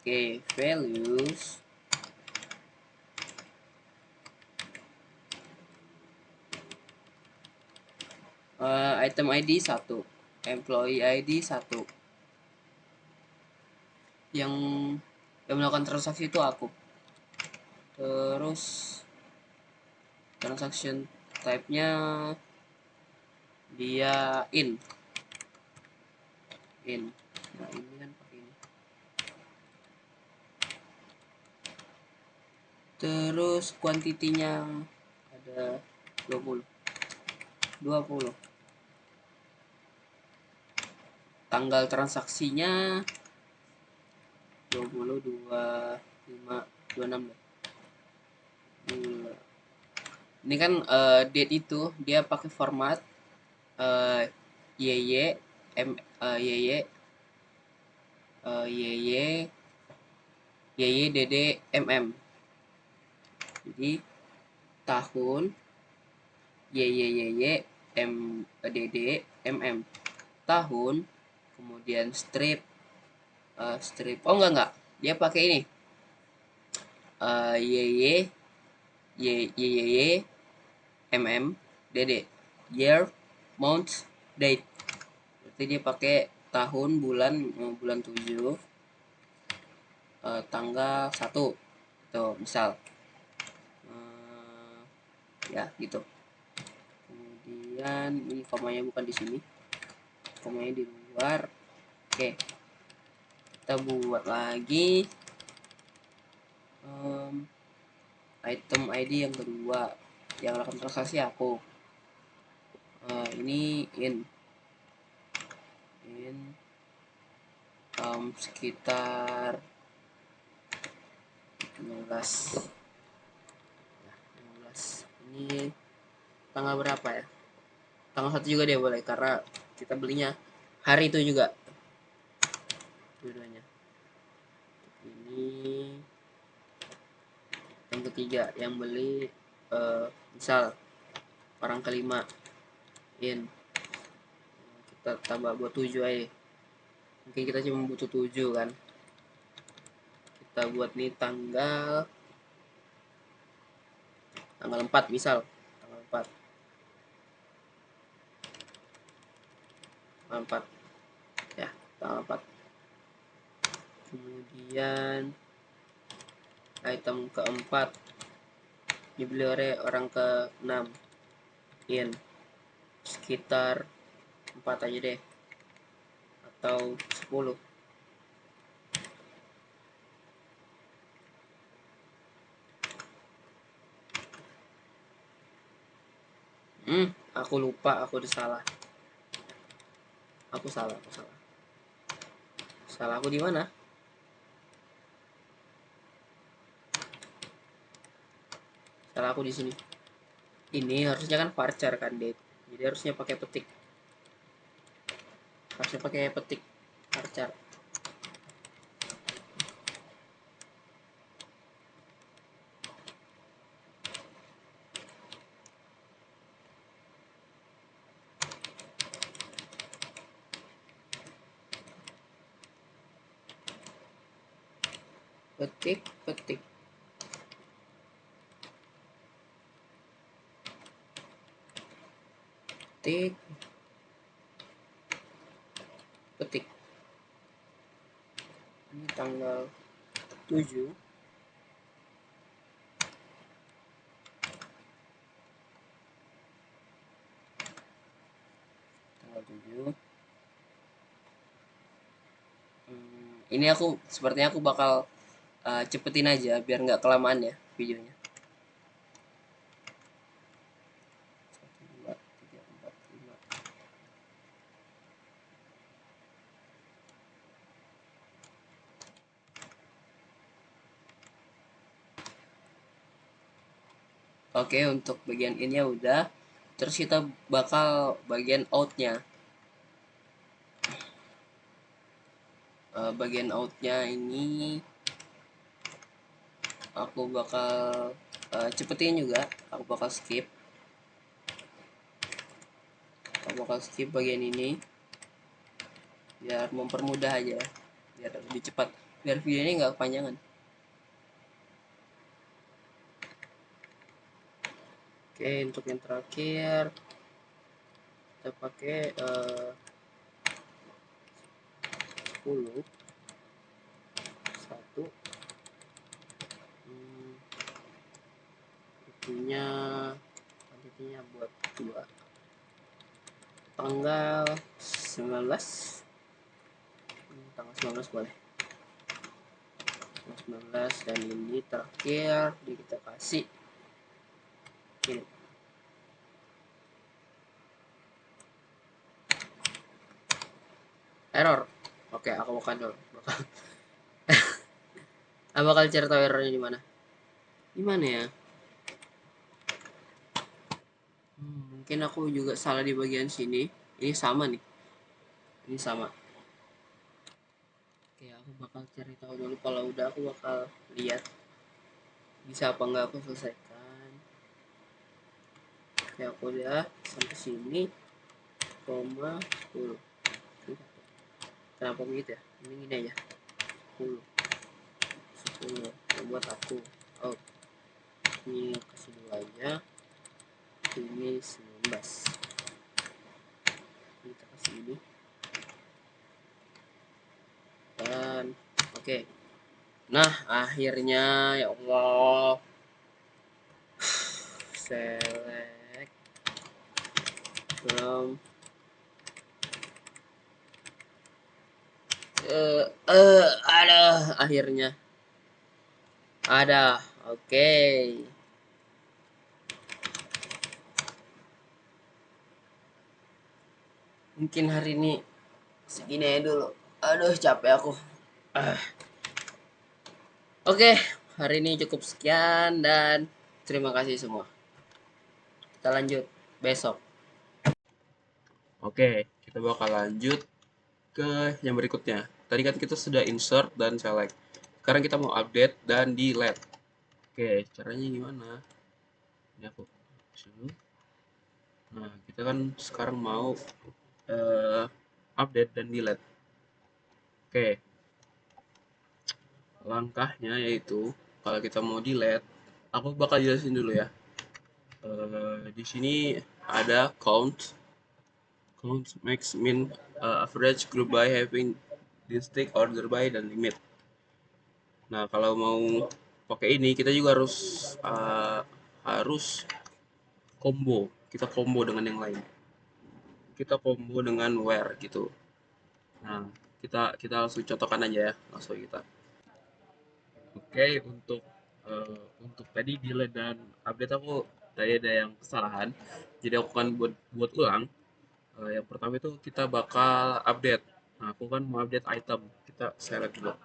Oke, values item ID 1, employee ID 1. Yang melakukan transaksi itu aku. Terus transaction type-nya dia in. Nah, ini kan pakai ini. Terus kuantitinya ada 20. Tanggal transaksinya 20, 25, 26. Ini kan date itu dia pakai format YY DD MM. Jadi tahun YY DD MM, tahun, kemudian strip oh enggak, dia pakai ini YY MM DD, year, month, date. Berarti dia pakai tahun, bulan 7, tanggal 1. Tuh, misal ya gitu. Kemudian ini komanya bukan di sini, komanya di luar. Oke, kita buat lagi item ID yang kedua yang akan transaksi aku. Ini in sekitar 15. Ini tanggal berapa ya? Tanggal 1 juga dia boleh, karena kita belinya hari itu juga. dua-duanya. Ini yang ketiga yang beli misal orang kelima in, kita tambah buat 7 aja, mungkin kita cuma butuh 7 kan, kita buat nih tanggal 4 misal, tanggal 4 ya, tanggal 4. Kemudian item keempat dibeli oleh orang ke-6 in, sekitar 4 aja deh, atau 10. Aku lupa, aku udah salah. Aku salah. Salah aku di mana? Salah aku di sini. Ini harusnya kan varchar kan, Dave. Jadi harusnya pakai petik. Harusnya pakai petik varchar. Petik. Petik. Ini tanggal 7. Tanggal 7. Ini aku sepertinya aku bakal cepetin aja biar nggak kelamaan ya videonya. 1, 2, 3, 4, 5. Oke, untuk bagian ini ya udah. Terus kita bakal bagian outnya. Bagian outnya ini aku bakal cepetin juga. Aku bakal skip bagian ini biar mempermudah aja, biar lebih cepat, biar video ini nggak kepanjangan. Oke, untuk yang terakhir kita pakai 10, 1, kuantitinya buat 2, tanggal 19, tanggal 19 boleh, tanggal 19, dan ini terakhir kita kasih ini. Error. Oke, aku bakal bakal cari tahu errornya di mana. Ya? Mungkin aku juga salah di bagian sini. Ini sama nih. Ini sama. Oke, aku bakal cari tahu dulu. Kalau udah aku bakal lihat bisa apa enggak aku selesaikan. Oke, aku udah sampai sini. Koma 10. Kenapa begitu ya? Ini gini aja. 10. Buat aku. Oh. Ini kasih 2 aja. Ini 19. Kita kasih ini. Dan oke. Nah, akhirnya ya Allah. Select from ada, akhirnya ada. Oke. Mungkin hari ini segini aja dulu. Aduh, capek aku. Oke, hari ini cukup sekian dan terima kasih semua. Kita lanjut besok. Oke, kita bakal lanjut ke yang berikutnya. tadi kan kita sudah insert dan select. Sekarang kita mau update dan delete. Oke, caranya gimana? Ini aku sini. Nah, kita kan sekarang mau update dan delete. Oke, langkahnya yaitu kalau kita mau delete, aku bakal jelasin dulu ya. Di sini ada count. Count makes mean average group by having district order by dan limit. Nah, kalau mau pakai ini kita juga harus combo. Kita combo dengan yang lain. Kita combo dengan where gitu. Nah, kita langsung contohkan aja ya, langsung kita. Oke, untuk tadi delete dan update aku tadi ada yang kesalahan. Jadi aku kan buat ulang. Yang pertama itu kita bakal update. Nah, aku kan mau update item. Kita select dulu.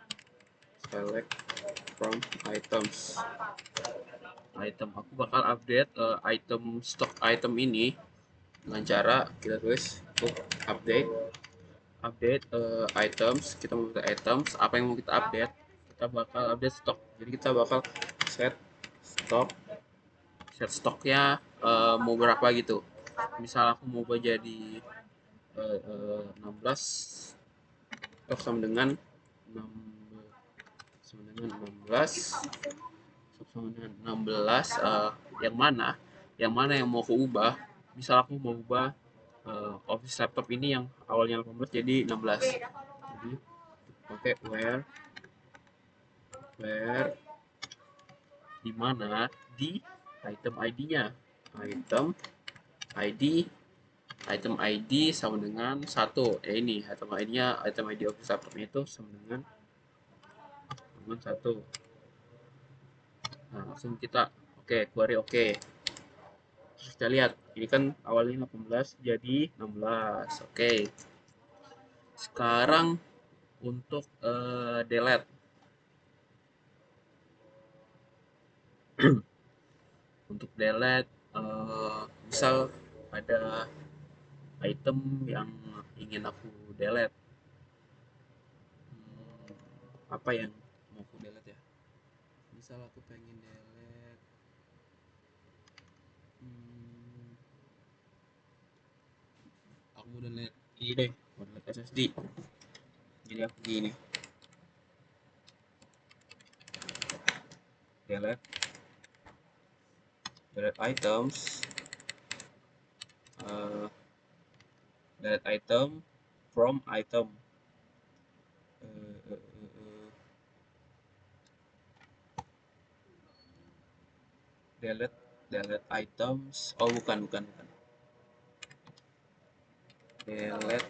Select from items. Item aku bakal update item stok item ini dengan cara kita tulis untuk update items. Kita mau update items, apa yang mau kita update, kita bakal update stok. Jadi kita bakal set stok, set stoknya mau berapa gitu. Misal aku mau jadi 16 stok sama dengan 6 sama dengan 16 sama dengan 16 yang mana yang mau aku ubah. Misal aku mau ubah office laptop ini yang awalnya 18 jadi 16. Jadi pakai where di mana di item ID-nya. Item ID sama dengan 1. Ini item ID-nya, item ID office laptopnya itu sama dengan 1. Nah, langsung kita query oke. Terus kita lihat, ini kan awalnya 18 jadi 16. Oke. Sekarang untuk delete. Untuk delete, misal ada item yang ingin aku delete. Apa yang mau aku delete ya? Misal aku pengen delete aku mau delete ini deh, mau delete SSD. Jadi aku gini, delete items, delete item from item. Delete items. Oh, bukan. Delete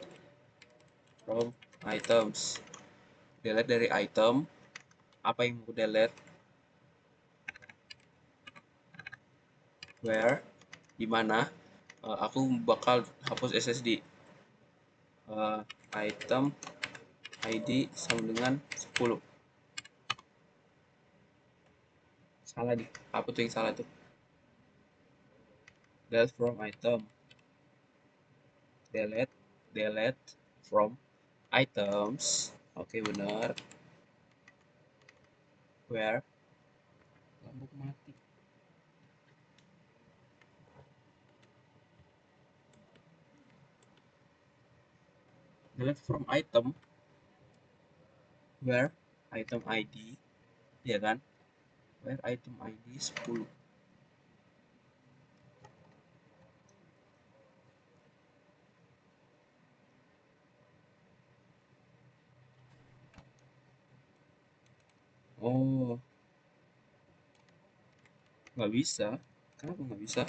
from items. Delete dari item. Apa yang mau delete? Where? Di mana? Aku bakal hapus SSD. Item ID sama dengan 10. Salah nih. Apa tuh yang salah tuh? Delete from item. Delete from items. Oke, benar. Where? Lampu mati. Delete from item. Where? Item ID. Ya kan? Where item ID 10. Oh, nggak bisa. Kenapa nggak bisa?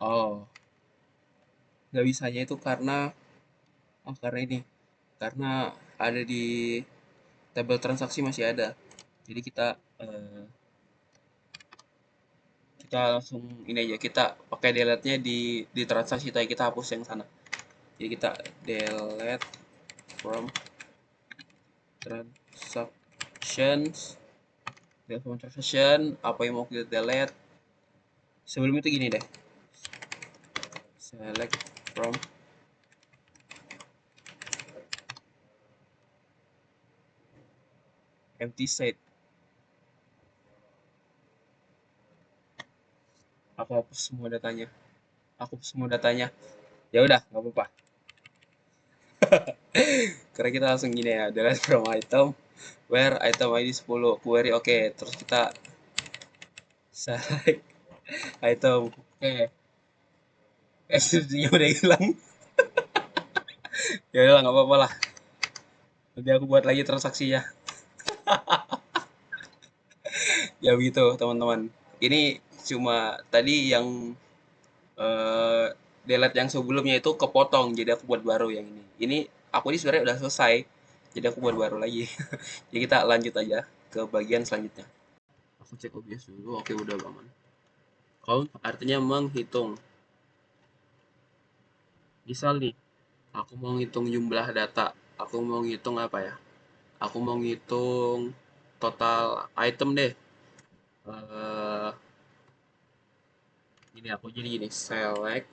Oh, nggak bisanya itu karena ini. Karena ada di tabel transaksi masih ada. Jadi kita langsung ini aja, kita pakai delete-nya di transaksi tadi, kita hapus yang sana. Jadi kita delete from transactions, apa yang mau kita delete. Sebelum itu gini deh, select from empty set. Aku hapus semua datanya. Ya udah, nggak apa-apa. Karena kita langsung gini ya, delete from item where item ID 10 query. Oke, terus kita select item. Oke, SSD-nya udah hilang. Ya udah nggak apa-apa lah. Nanti aku buat lagi transaksinya. Ya begitu teman-teman. Ini cuma tadi yang eh, delete yang sebelumnya itu kepotong, jadi aku buat baru yang ini. Ini aku ini sebenarnya udah selesai, jadi aku buat baru lagi. Jadi kita lanjut aja ke bagian selanjutnya. Aku cek OBS dulu. Oke, udah aman. Count artinya menghitung. Misal nih, aku mau ngitung jumlah data. Aku mau ngitung apa ya? Aku mau ngitung total item deh. Eh ini aku jadi gini, select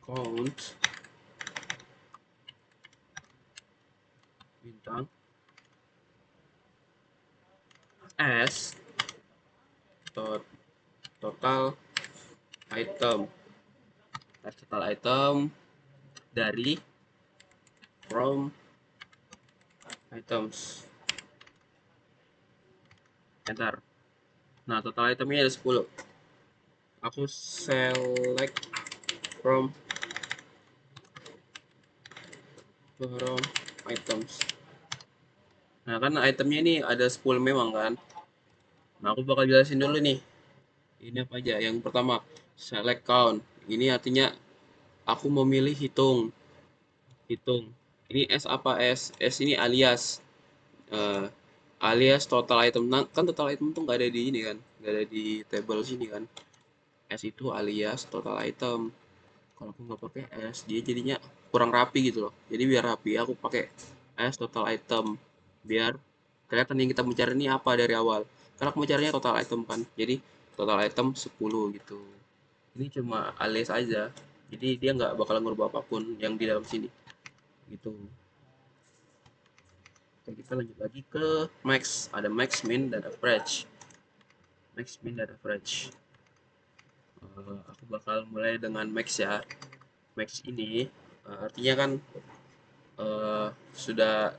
count bintang as total item, dari from items, enter. Nah, total itemnya ada 10. Aku select from items. Nah, kan itemnya ini ada 10 memang kan. Nah, aku bakal jelasin dulu nih. Ini apa aja? Yang pertama, select count. Ini artinya aku memilih hitung. Ini S apa? S ini alias. Eh, alias total item. Nah, kan total item tuh nggak ada di ini kan, nggak ada di table sini kan. S itu alias total item. Kalau aku nggak pakai S, dia jadinya kurang rapi gitu loh. Jadi biar rapi, aku pakai S total item, biar kelihatan yang kita mencari ini apa dari awal. Karena aku mencarinya total item kan, jadi total item 10 gitu. Ini cuma alias aja, jadi dia nggak bakal ngubah apapun yang di dalam sini gitu. Oke, kita lanjut lagi ke max. Ada max, min, dan average. Max, min, dan average. Aku bakal mulai dengan max ya. Max ini artinya kan sudah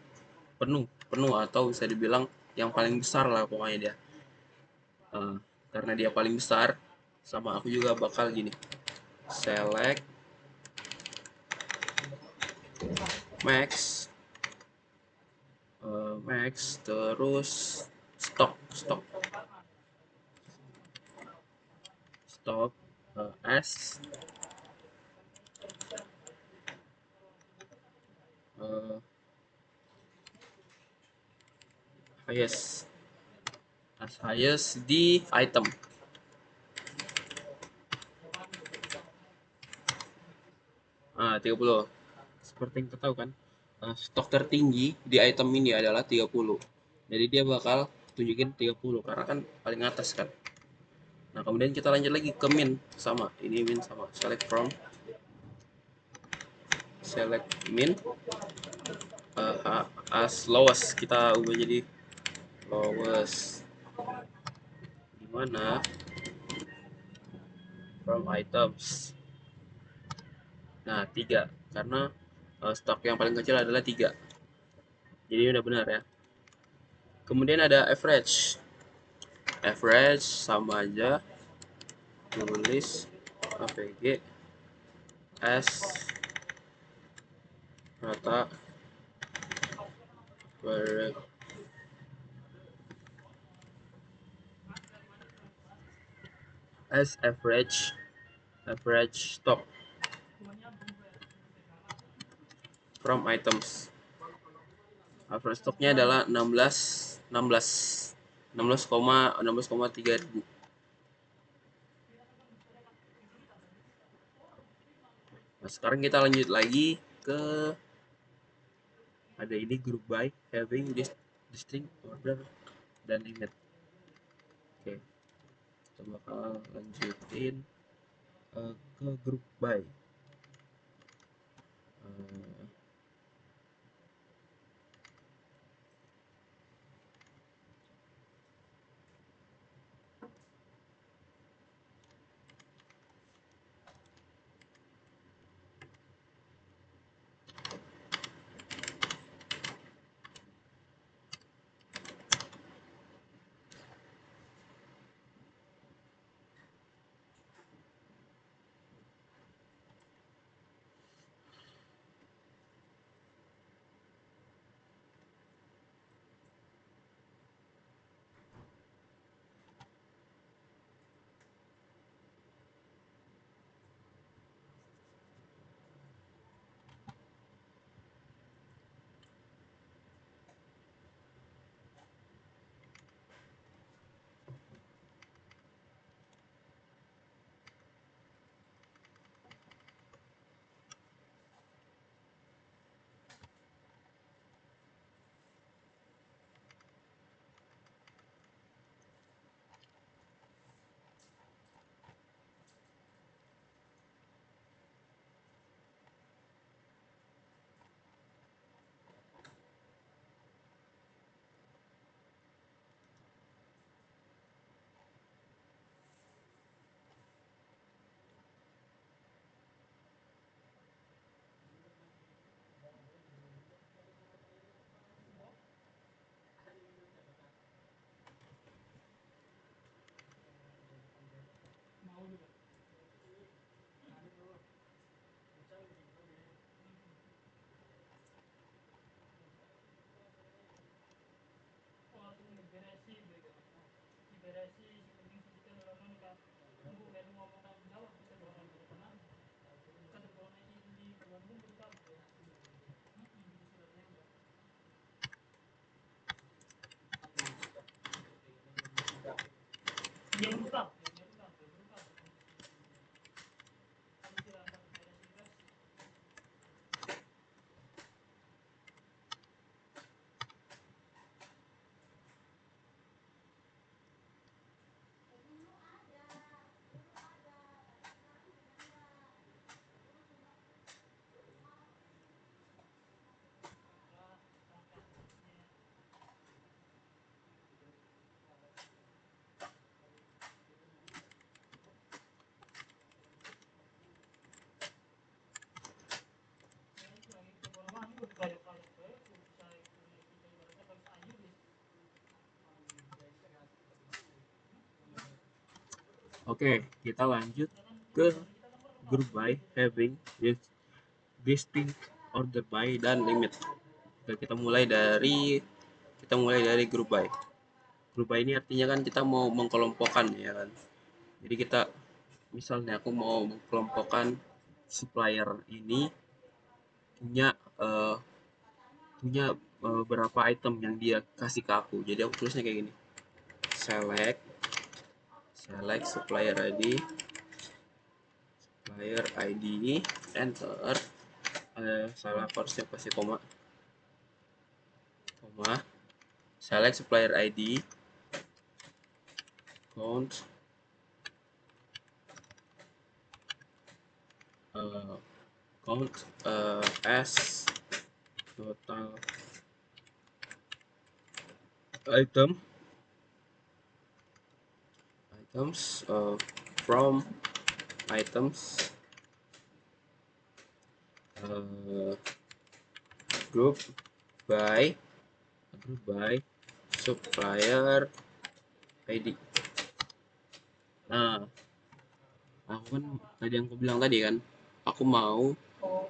penuh, penuh atau bisa dibilang yang paling besar lah pokoknya dia. Eh, karena dia paling besar, sama aku juga bakal gini. Select max, max terus stock stock s uh, highest as highest di item. 30. Seperti yang kita tahu kan, stok tertinggi di item ini adalah 30. Jadi dia bakal tunjukin 30 karena kan paling atas kan. Nah, kemudian kita lanjut lagi ke min, sama. Ini min sama. Select min as lowest, kita ubah jadi lowest, dimana from items. Nah, 3 karena stok yang paling kecil adalah 3. Jadi udah benar ya. Kemudian ada average. Average sama aja, tulis AVG S rata per S average stock from items. Average stocknya adalah 16,3 ribu. Nah, sekarang kita lanjut lagi ke ada ini group by having distinct order dan limit. Oke, kita bakal lanjutin ke group by. Eh, Oke, kita lanjut ke group by having distinct order by dan limit. Oke, kita mulai dari group by. Group by ini artinya kan kita mau mengkelompokkan ya kan. Jadi kita misalnya aku mau mengkelompokkan supplier ini punya eh, punya berapa item yang dia kasih ke aku. Jadi aku tulisnya kayak gini. Select select supplier ID, enter. Salah harusnya pasti koma. Select supplier ID, count uh, as total items from items uh, group by supplier ID. Nah, aku kan tadi yang aku bilang tadi kan, aku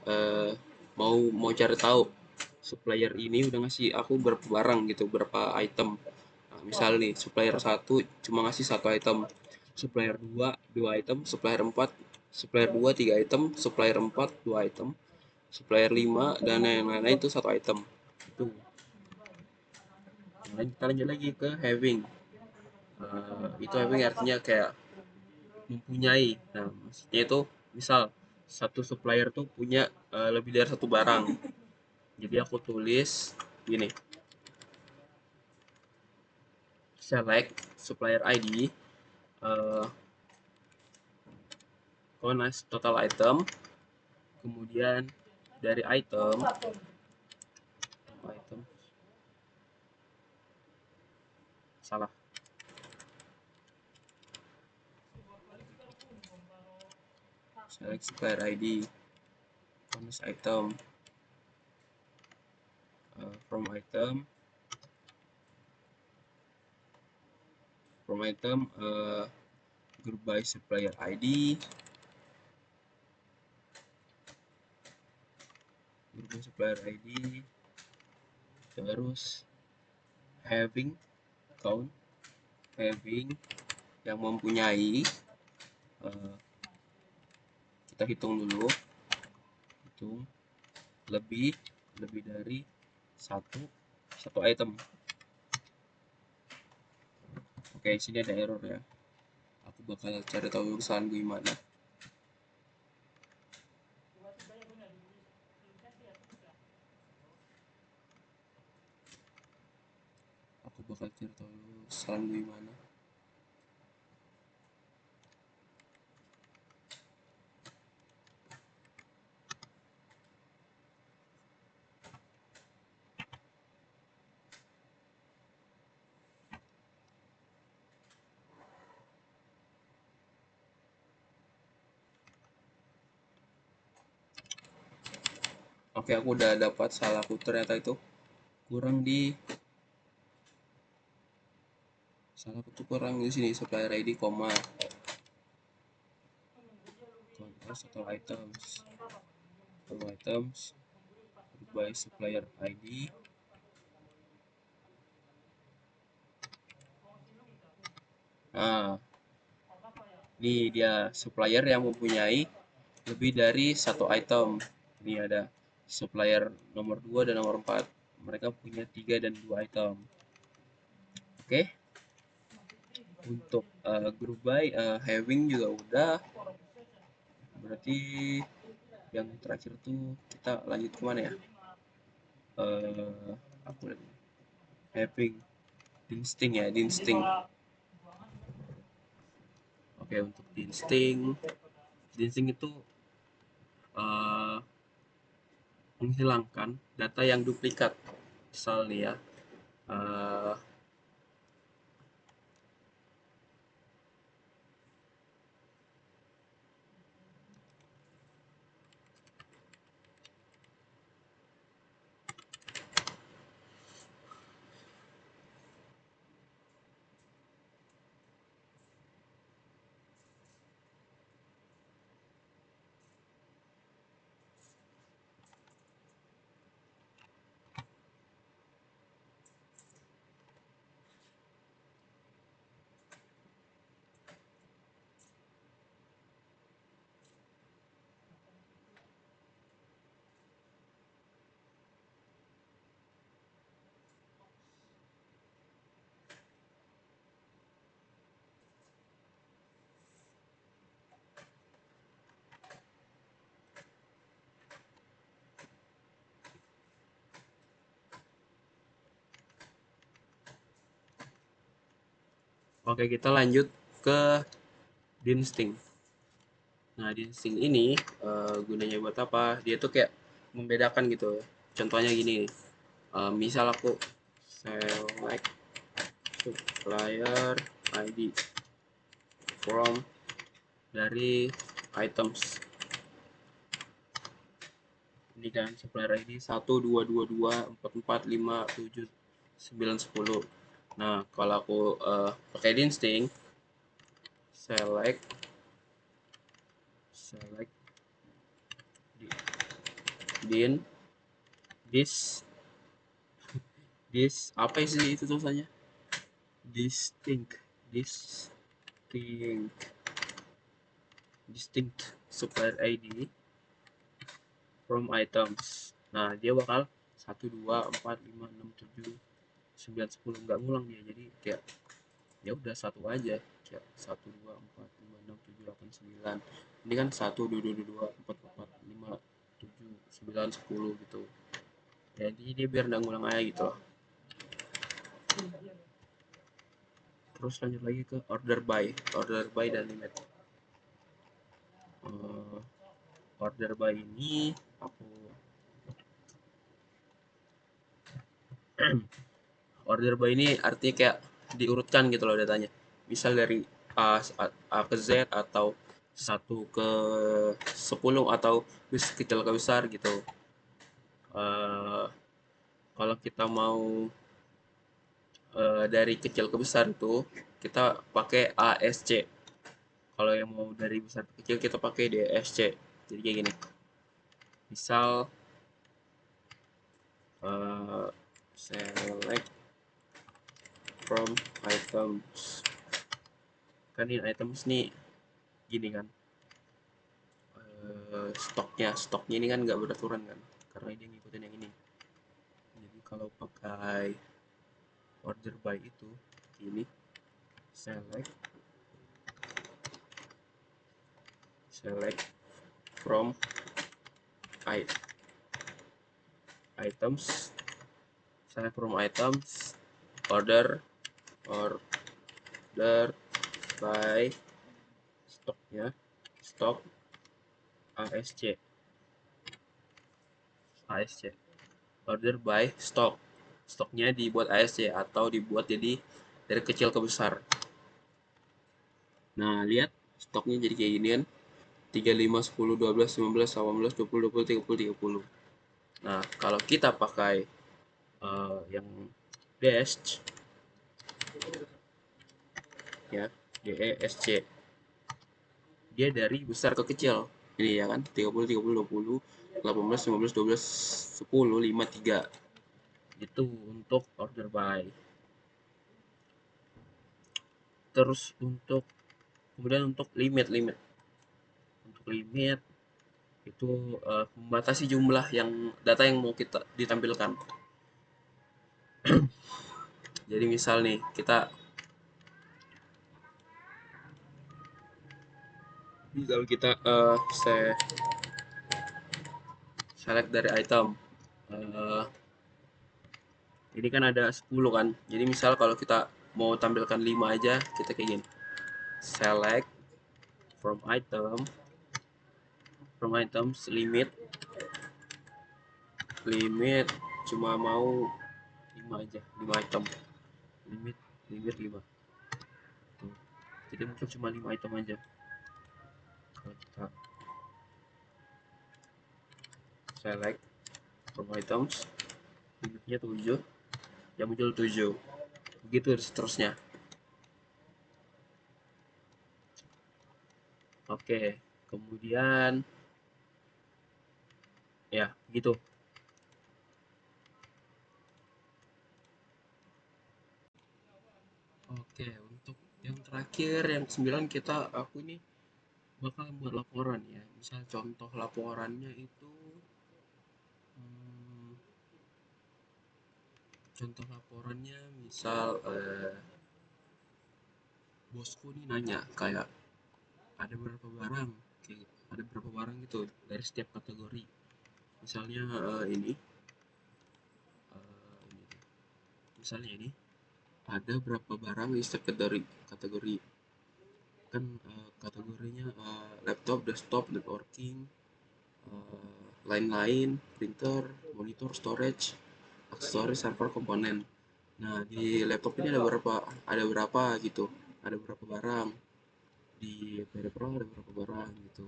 eh, mau cari tahu supplier ini udah ngasih aku berapa barang gitu, berapa item. Nah, misal nih supplier satu cuma ngasih satu item, supplier 2 dua item, supplier 2 tiga item, supplier 4 dua item, supplier 5 dan lain-lain itu satu item. Itu. Kemudian kita lanjut lagi ke having. Itu having artinya kayak mempunyai. Nah, maksudnya itu misal satu supplier tuh punya lebih dari satu barang. Jadi aku tulis gini, select supplier ID, nice total item, kemudian dari item salah, select supplier ID, bonus item, from item group by supplier ID, terus having count, having yang mempunyai, kita hitung dulu, hitung lebih dari satu item. Oke, sini ada error ya. Aku bakal cari tahu kesalahan gue gimana. Oke, aku udah dapat salahku, ternyata itu kurang di sini, supplier ID, koma, total items by supplier ID. Nah, ini dia supplier yang mempunyai lebih dari satu item. Ini ada supplier nomor 2 dan nomor 4. Mereka punya 3 dan 2 item. Oke. Untuk group by having juga udah. Berarti yang terakhir tuh kita lanjut kemana ya? Aku lihat having instinct ya, instinct. Oke, untuk instinct itu menghilangkan data yang duplikat. Misal nih ya, oke, kita lanjut ke instinct. Nah, instinct ini gunanya buat apa? Dia tuh kayak membedakan gitu. Contohnya gini, misal aku select supplier ID from dari items. Ini kan supplier ID 1, 2, 2, 2, 4, 4, 5, 7, 9, 10. Nah, kalau aku pakai instinct, select din this apa sih itu tulisannya? Distinct supplier ID from items. Nah, dia bakal 1, 2, 4, 5, 6, 7, 9, 10, nggak ngulang dia. Jadi kayak ya udah satu aja, ya 1 2 4 5 6 7 8 9. Ini kan 1 2 2 2 4 4 5 7 9 10 gitu. Jadi dia biar nggak ngulang aja gitu loh. Terus lanjut lagi ke order by dan limit. Order by ini aku order by ini artinya kayak diurutkan gitu loh datanya. Misal dari A ke Z atau 1 ke 10 atau kecil ke besar gitu. Eh, Kalau kita mau dari kecil ke besar itu kita pakai ASC. Kalau yang mau dari besar ke kecil kita pakai DSC. Jadi kayak gini. Misal select from items. Kan ini items nih gini kan. Stoknya ini kan nggak beraturan kan karena dia ngikutin yang ini. Jadi kalau pakai order by itu ini select from items order by stok ASC order by stoknya dibuat ASC atau dibuat jadi dari kecil ke besar. Nah lihat stoknya jadi kayak gini kan 35 10 12 15 18 20 20 30 30. Nah kalau kita pakai yang dash ya DESC dia dari besar ke kecil ini ya kan 30 30 20 18 19 12 10 5 3 itu untuk order by. Terus kemudian untuk limit itu membatasi jumlah yang data yang mau kita ditampilkan. Jadi misal nih kita select dari item ini kan ada 10 kan. Jadi misal kalau kita mau tampilkan 5 aja kita kayak gini select from items limit cuma mau 5 aja 5 item limit 5 tuh. Jadi mungkin cuma 5 item aja. Kalau kita select from items limitnya 7 yang muncul 7 begitu seterusnya. Oke kemudian ya gitu. Oke untuk yang terakhir yang 9 aku ini bakal buat laporan ya. Misal contoh laporannya itu hmm, contoh laporannya misal bosku nih nanya kayak ada berapa barang gitu dari setiap kategori. Misalnya ini misalnya ini ada berapa barang di setiap kategori kan kategorinya laptop, desktop, networking, lain-lain, printer, monitor, storage, aksesoris, server, komponen. Nah di laptop ini ada berapa gitu, ada berapa barang di PD Pro ada berapa barang gitu.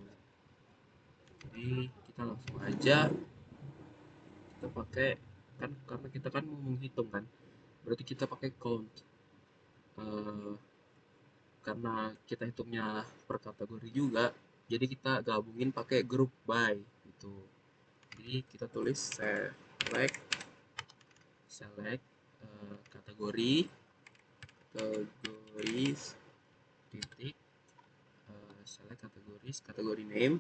Jadi kita langsung aja kita pakai kan karena kita kan mau menghitung kan, berarti kita pakai count. Eh, karena kita hitungnya per kategori juga, jadi kita gabungin pakai group by gitu. Jadi kita tulis select kategori titik select kategori name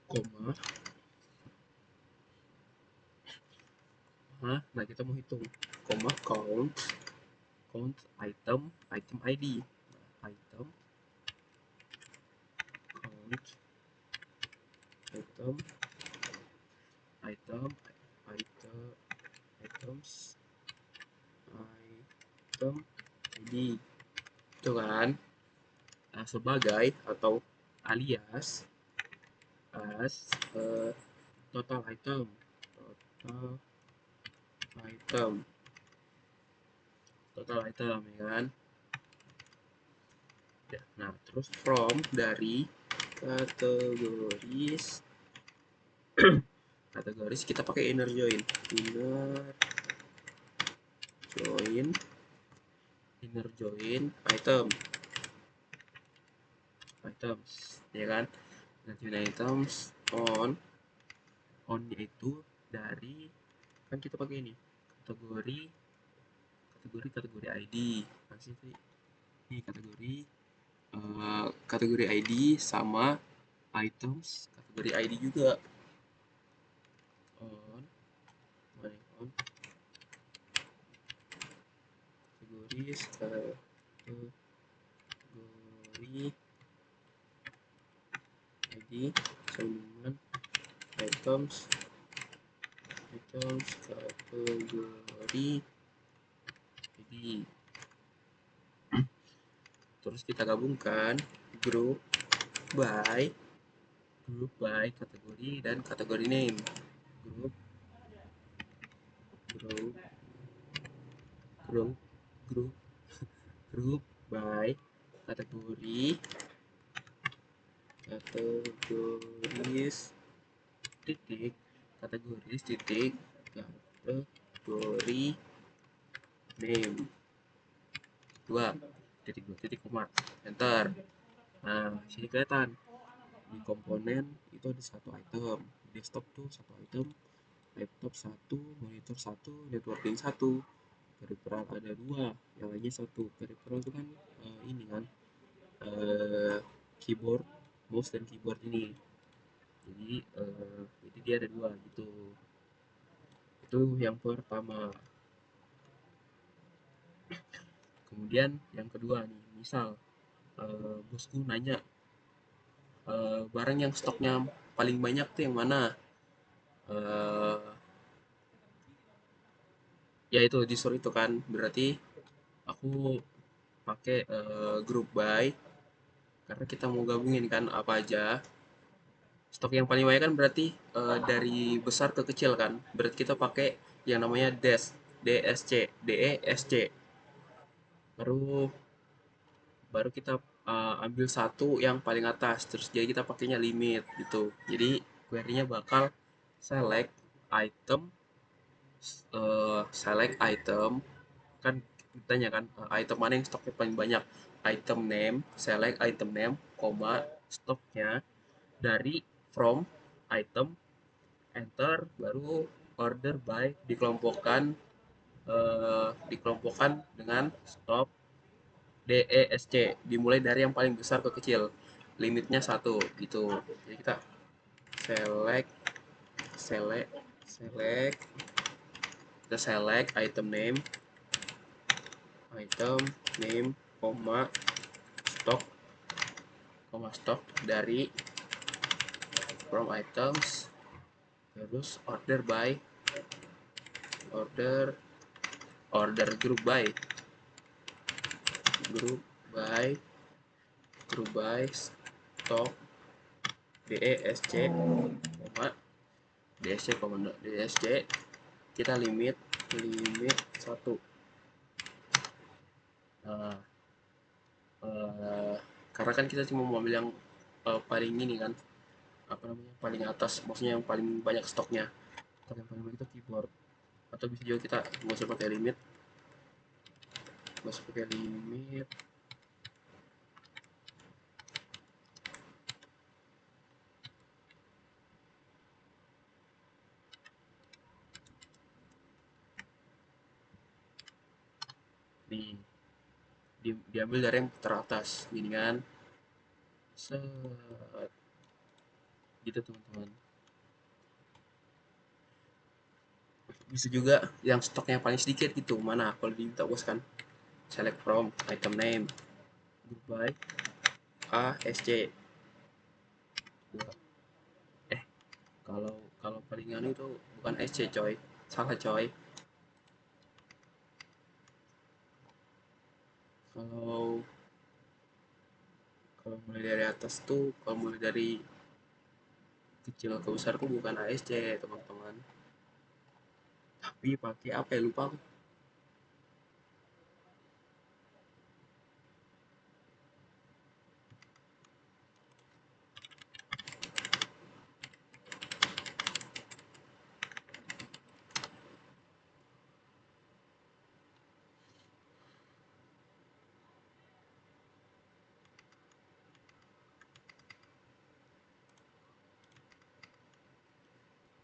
koma Nah kita mau hitung, koma count item ID. Nah, count item item items item ID itu kan. Nah, sebagai atau alias as total item item total item ya kan. Ya, nah terus from dari kategoris kita pakai inner join items ya kan. Join items on yaitu dari, kan kita pakai ini kategori ID masih ini kategori ID sama items kategori ID juga on kategori ID sambungan items kategori ID. Terus kita gabungkan group by kategori dan kategori name. Group by kategoris titik kategori name 2 koma enter. Nah sini kelihatan di komponen itu ada satu item, desktop tuh satu item, laptop satu, monitor satu, networking satu, peripheral ada 2, yang lainnya satu. Peripheral itu kan ini kan keyboard, mouse dan keyboard ini. Jadi dia ada 2 gitu. Itu yang pertama. Kemudian yang kedua nih, misal bosku nanya barang yang stoknya paling banyak tuh yang mana, ya itu disuruh itu kan, berarti aku pakai group by, karena kita mau gabungin kan apa aja. Stok yang paling banyak kan berarti dari besar ke kecil kan, berarti kita pakai yang namanya DESC baru kita ambil satu yang paling atas, terus jadi kita pakainya limit gitu. Jadi query-nya bakal select item kan ditanya kan item mana yang stoknya paling banyak, item name, select item name, koma stoknya dari from item, enter, baru order by dikelompokkan dengan stop DESC, dimulai dari yang paling besar ke kecil, limitnya satu gitu. Jadi kita select item name, koma stok dari from items, terus order group by stock DESC, kita limit 1. Nah, karena kan kita cuma mau ambil yang paling ini kan, apa namanya, paling atas, maksudnya yang paling banyak stoknya. Stok yang paling banyak itu keyboard, atau bisa juga kita nggak usah pakai limit. Nih diambil dari yang teratas gini kan, set gitu teman-teman. Bisa juga yang stoknya paling sedikit gitu, mana kalau diminta bos kan. Select from item name, group by ASC. eh kalau kalau palingan itu bukan SC coy, salah coy. Kalau kalau mulai dari atas tuh, kalau mulai dari kecil ke besar tuh bukan ASC teman-teman, tapi pakai apa ya, lupa aku.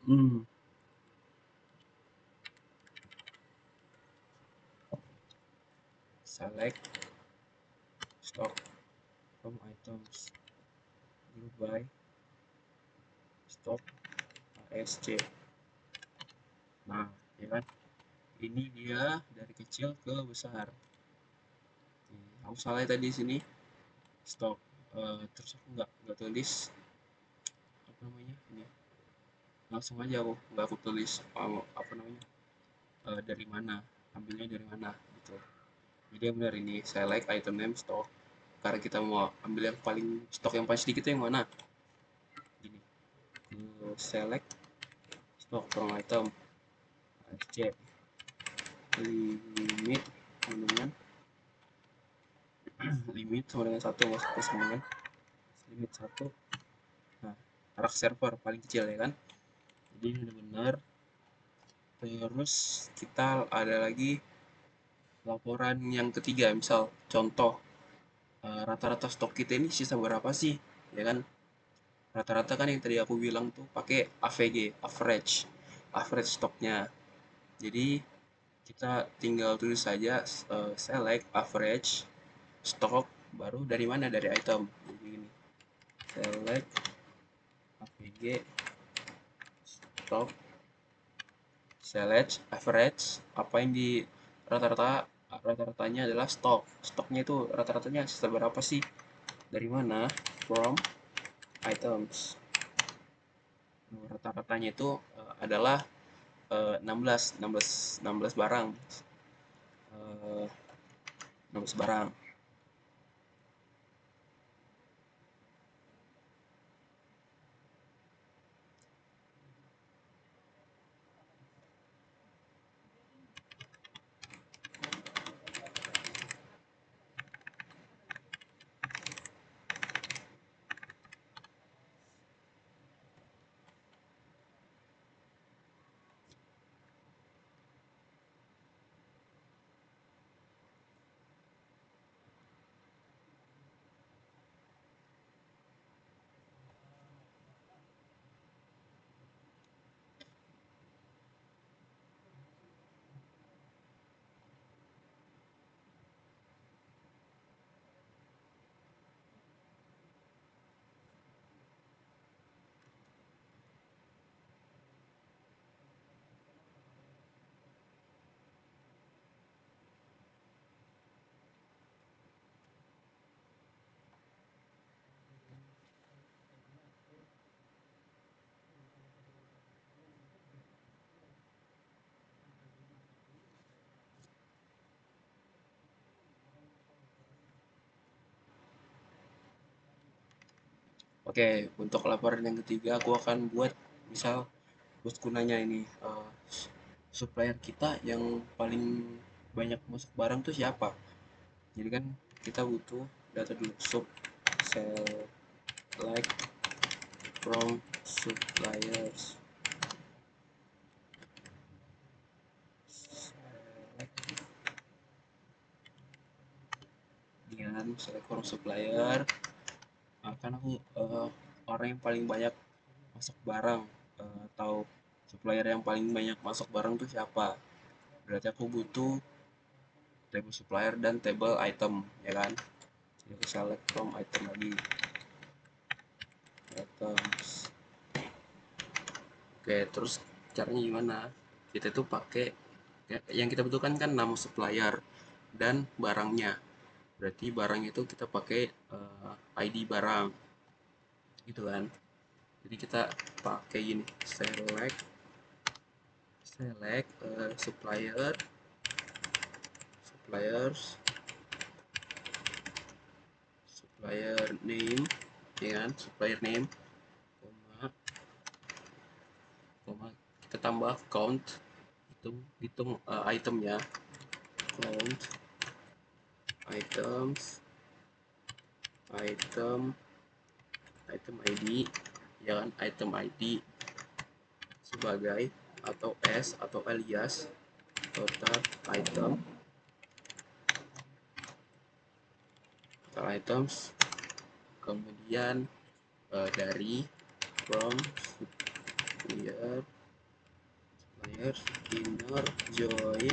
hmm Select stock from items, group by stock ASC. Nah, ya kan, ini dia dari kecil ke besar. Aku salah ya tadi sini stok. Terus aku nggak tulis apa namanya ini, langsung aja aku tulis apa namanya, dari mana, ambilnya dari mana gitu. Jadi yang benar ini select item name stock, karena kita mau ambil yang paling stok yang paling sedikit yang mana, gini, select stock from item c, limit sama dengan limit sama dengan satu, nggak usah sama dengan limit satu. Nah, rak server paling kecil ya kan, jadi ini udah benar. Terus kita ada lagi laporan yang ketiga, misal contoh, rata-rata stok kita ini sisa berapa sih, ya kan. Rata-rata kan yang tadi aku bilang tuh pakai AVG, average, average stoknya. Jadi kita tinggal tulis saja select average stok, baru dari mana, dari item. Jadi gini, select AVG stok, select average, apa yang di rata-rata, rata-ratanya adalah stok. Stoknya itu rata-ratanya sisa berapa sih, dari mana, from items. Rata-ratanya itu adalah 16 barang, 16 barang. Oke, untuk laporan yang ketiga aku akan buat, misal bosku nanya ini, supplier kita yang paling banyak masuk barang tuh siapa. Jadi kan kita butuh data dulu, select from suppliers, dengan select from supplier. Kan aku orang yang paling banyak masuk barang, atau supplier yang paling banyak masuk barang tuh siapa. Berarti aku butuh table supplier dan table item, ya kan. Jadi aku select from item lagi, items. Oke, terus caranya gimana? kita tuh pakai yang kita butuhkan kan nama supplier dan barangnya. Berarti barang itu kita pakai ID barang gitu kan. Jadi kita pakai gini, select suppliers supplier name, ya kan, supplier name, koma koma kita tambah count, hitung itemnya, count items, item ID, ya kan, item ID sebagai atau atau alias total items, kemudian dari from supplier inner join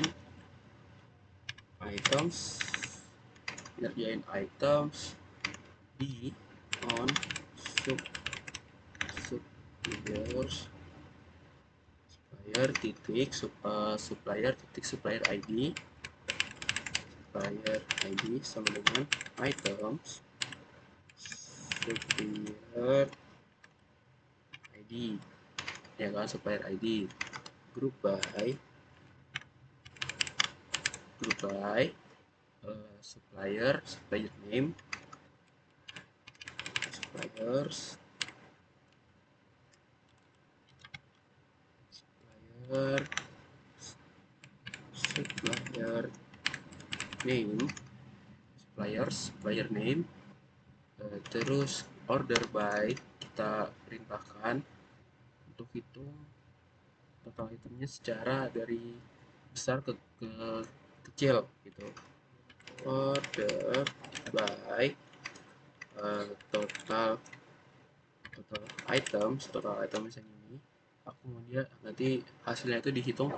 di on suppliers supplier ID sama dengan items supplier ID, ya kan, supplier ID group by supplier name, supplier name, supplier name, terus order by kita perintahkan untuk hitung total itemnya secara dari besar ke kecil gitu. Order by total items yang ini, aku mau dia nanti hasilnya itu dihitung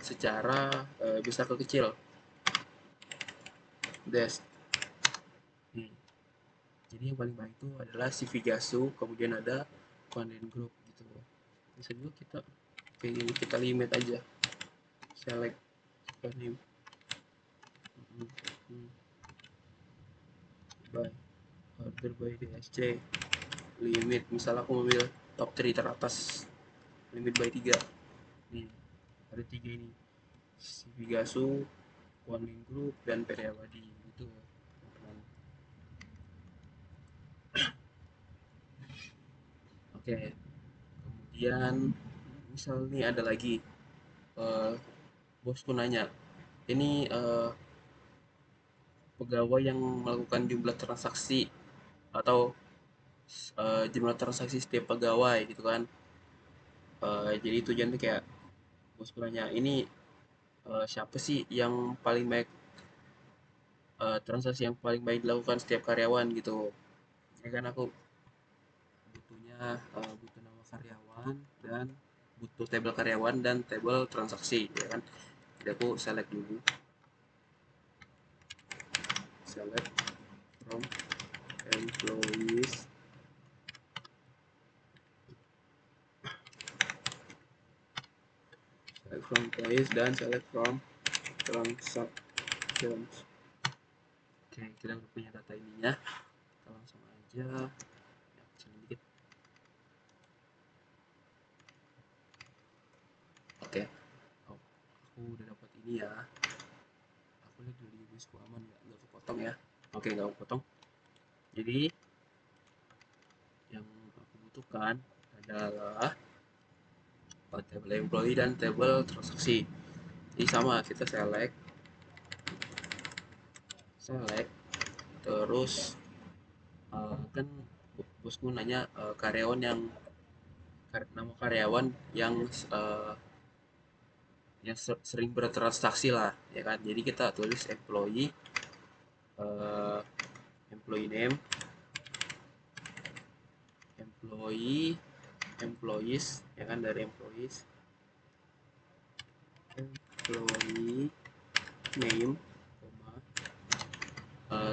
secara besar ke kecil. Jadi yang paling baik itu adalah CV Gasu, kemudian ada content group gitu. Bisa juga kita kayak gini, kita limit aja, select name by order by DSC, limit misal aku ambil top 3 teratas, limit by 3 nih, ada 3 ini, CV Gasu, content group, dan Periawadi gitu. Oke, kemudian misal nih ada lagi bosku nanya, ini pegawai yang melakukan jumlah transaksi atau jumlah transaksi setiap pegawai gitu kan. Jadi tujuannya kayak bosku nanya, ini siapa sih yang paling baik, transaksi yang paling baik dilakukan setiap karyawan gitu. Ya kan aku butuhnya butuh nama karyawan dan butuh tabel karyawan dan tabel transaksi, ya kan. Jadi aku select dulu, select from employees, dan select from transactions. Oke, kita udah punya data ininya, kita langsung aja ya, sedikit. Oke, aku udah dapat ini ya, aku lihat dulu di USB aman nggak kepotong ya. Oke, nggak kepotong. Jadi yang aku butuhkan adalah table employee dan table transaksi. Jadi sama, kita select terus kan bosku nanya karyawan yang nama karyawan yang sering bertransaksi lah, ya kan. Jadi kita tulis employee name, employees, ya kan, dari employee name,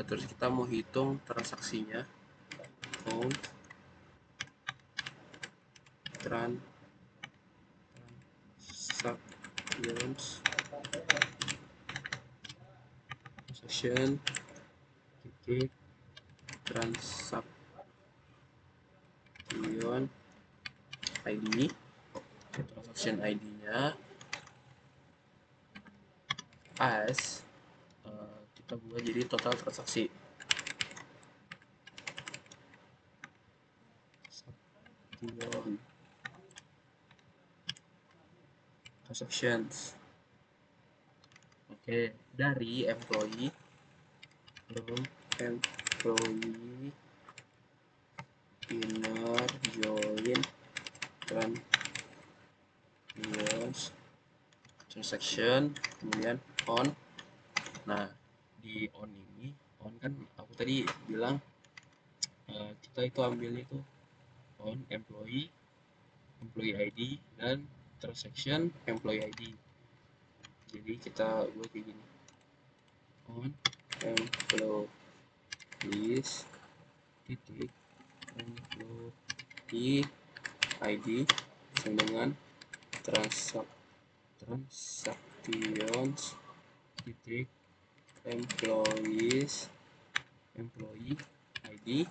terus kita mau hitung transaksinya, count transaction transactions transaction titik transaction ID, transaction ID-nya as kita buat jadi total transaksi. Transactions. Oke, dari employee from employee inner join transaction kemudian on. Nah, di on ini, on kan aku tadi bilang kita itu ambilnya itu on employee ID dan transaction employee ID. Jadi kita buat kayak gini, on employees titik employee ID sama dengan transactions titik employee ID.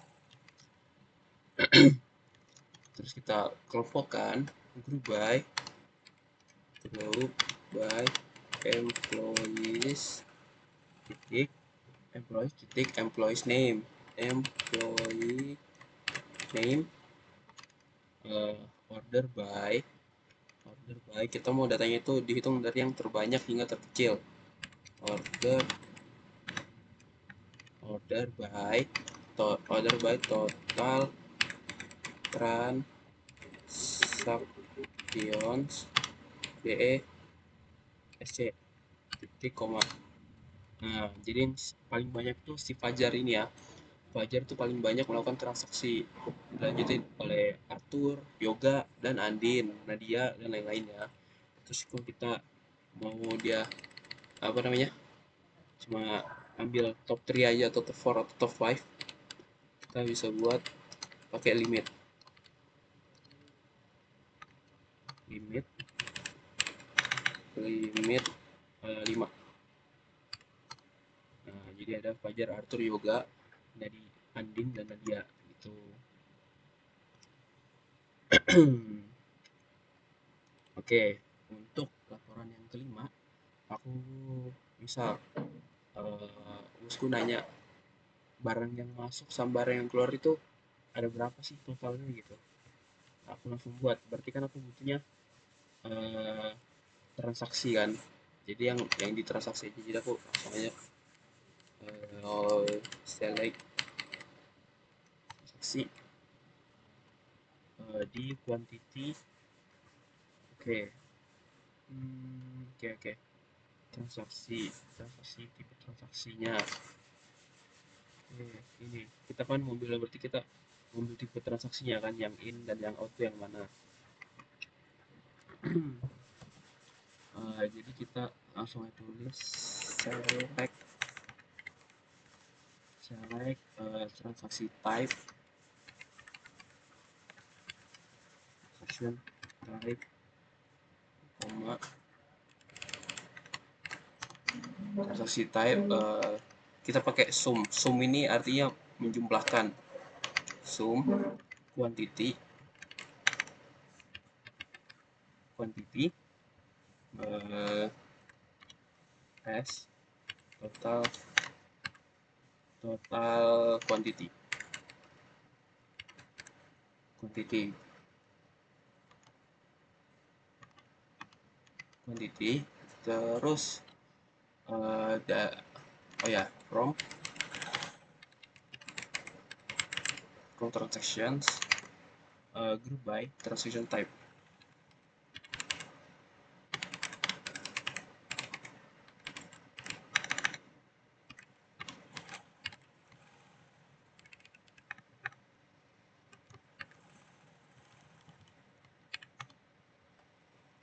Terus kita kelompokkan group by employees titik employees name order by kita mau datanya itu dihitung dari yang terbanyak hingga terkecil. Order by total transactions DESC titik koma. Nah, jadi yang paling banyak tuh si Fajar ini ya. Fajar tuh paling banyak melakukan transaksi, dilanjutin oleh Arthur, Yoga, dan Andin, Nadia, dan lain-lainnya. Terus kalau kita mau dia apa namanya, cuma ambil top 3 aja atau top 4 atau top 5, kita bisa buat pakai limit 5. Nah, jadi ada Fajar, Arthur, Yoga, dari Andin, dan Nadia gitu. Oke, untuk laporan yang kelima, aku misal bosku nanya barang yang masuk sama barang yang keluar itu ada berapa sih totalnya gitu. Aku langsung buat, berarti kan aku butuhnya transaksi kan. Jadi yang ditransaksi aja, jadi aku langsung aja select transaksi di quantity. Oke. Oke. Transaksi tipe transaksinya. Ini kita kan mobil, berarti kita mobil tipe transaksinya kan, yang in dan yang out yang mana. Jadi kita langsung aja tulis select transaksi type, transaction type, transaksi type kita pakai sum ini artinya menjumlahkan, sum quantity as total quantity terus from transactions group by transaction type.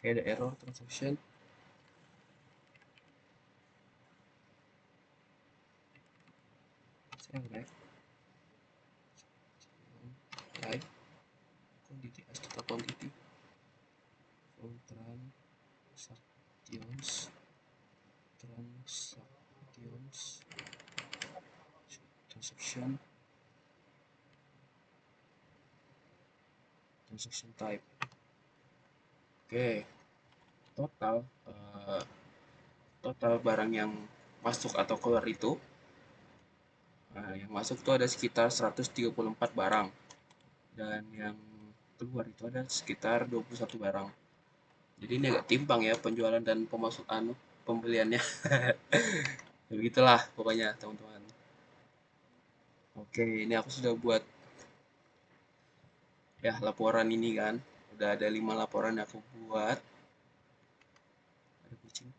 Oke, ada error transaction. Select type quantity as total quantity from transaction transaction type. Oke, total total barang yang masuk atau keluar itu, yang masuk itu ada sekitar 134 barang, dan yang keluar itu ada sekitar 21 barang. Jadi ini agak timpang ya penjualan dan pemasukan pembeliannya. Begitulah pokoknya teman-teman. Oke, ini aku sudah buat ya laporan ini kan. Udah ada 5 laporan yang aku buat. Ada kucing.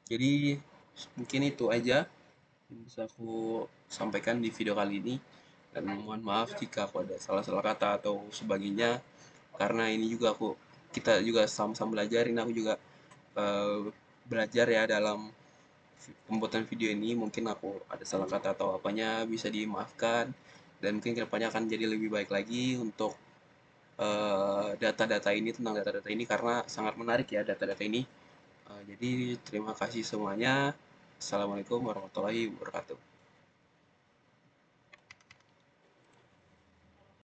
Jadi mungkin itu aja yang bisa aku sampaikan di video kali ini, dan mohon maaf jika aku ada salah-salah kata atau sebagainya, karena ini juga kita juga sama-sama belajar. Ini aku juga eh, belajar ya dalam pembuatan video ini. Mungkin aku ada salah kata atau apanya, bisa dimaafkan, dan mungkin kedepannya akan jadi lebih baik lagi untuk data-data ini, tentang data-data ini, karena sangat menarik ya data-data ini. Jadi terima kasih semuanya. Assalamualaikum warahmatullahi wabarakatuh.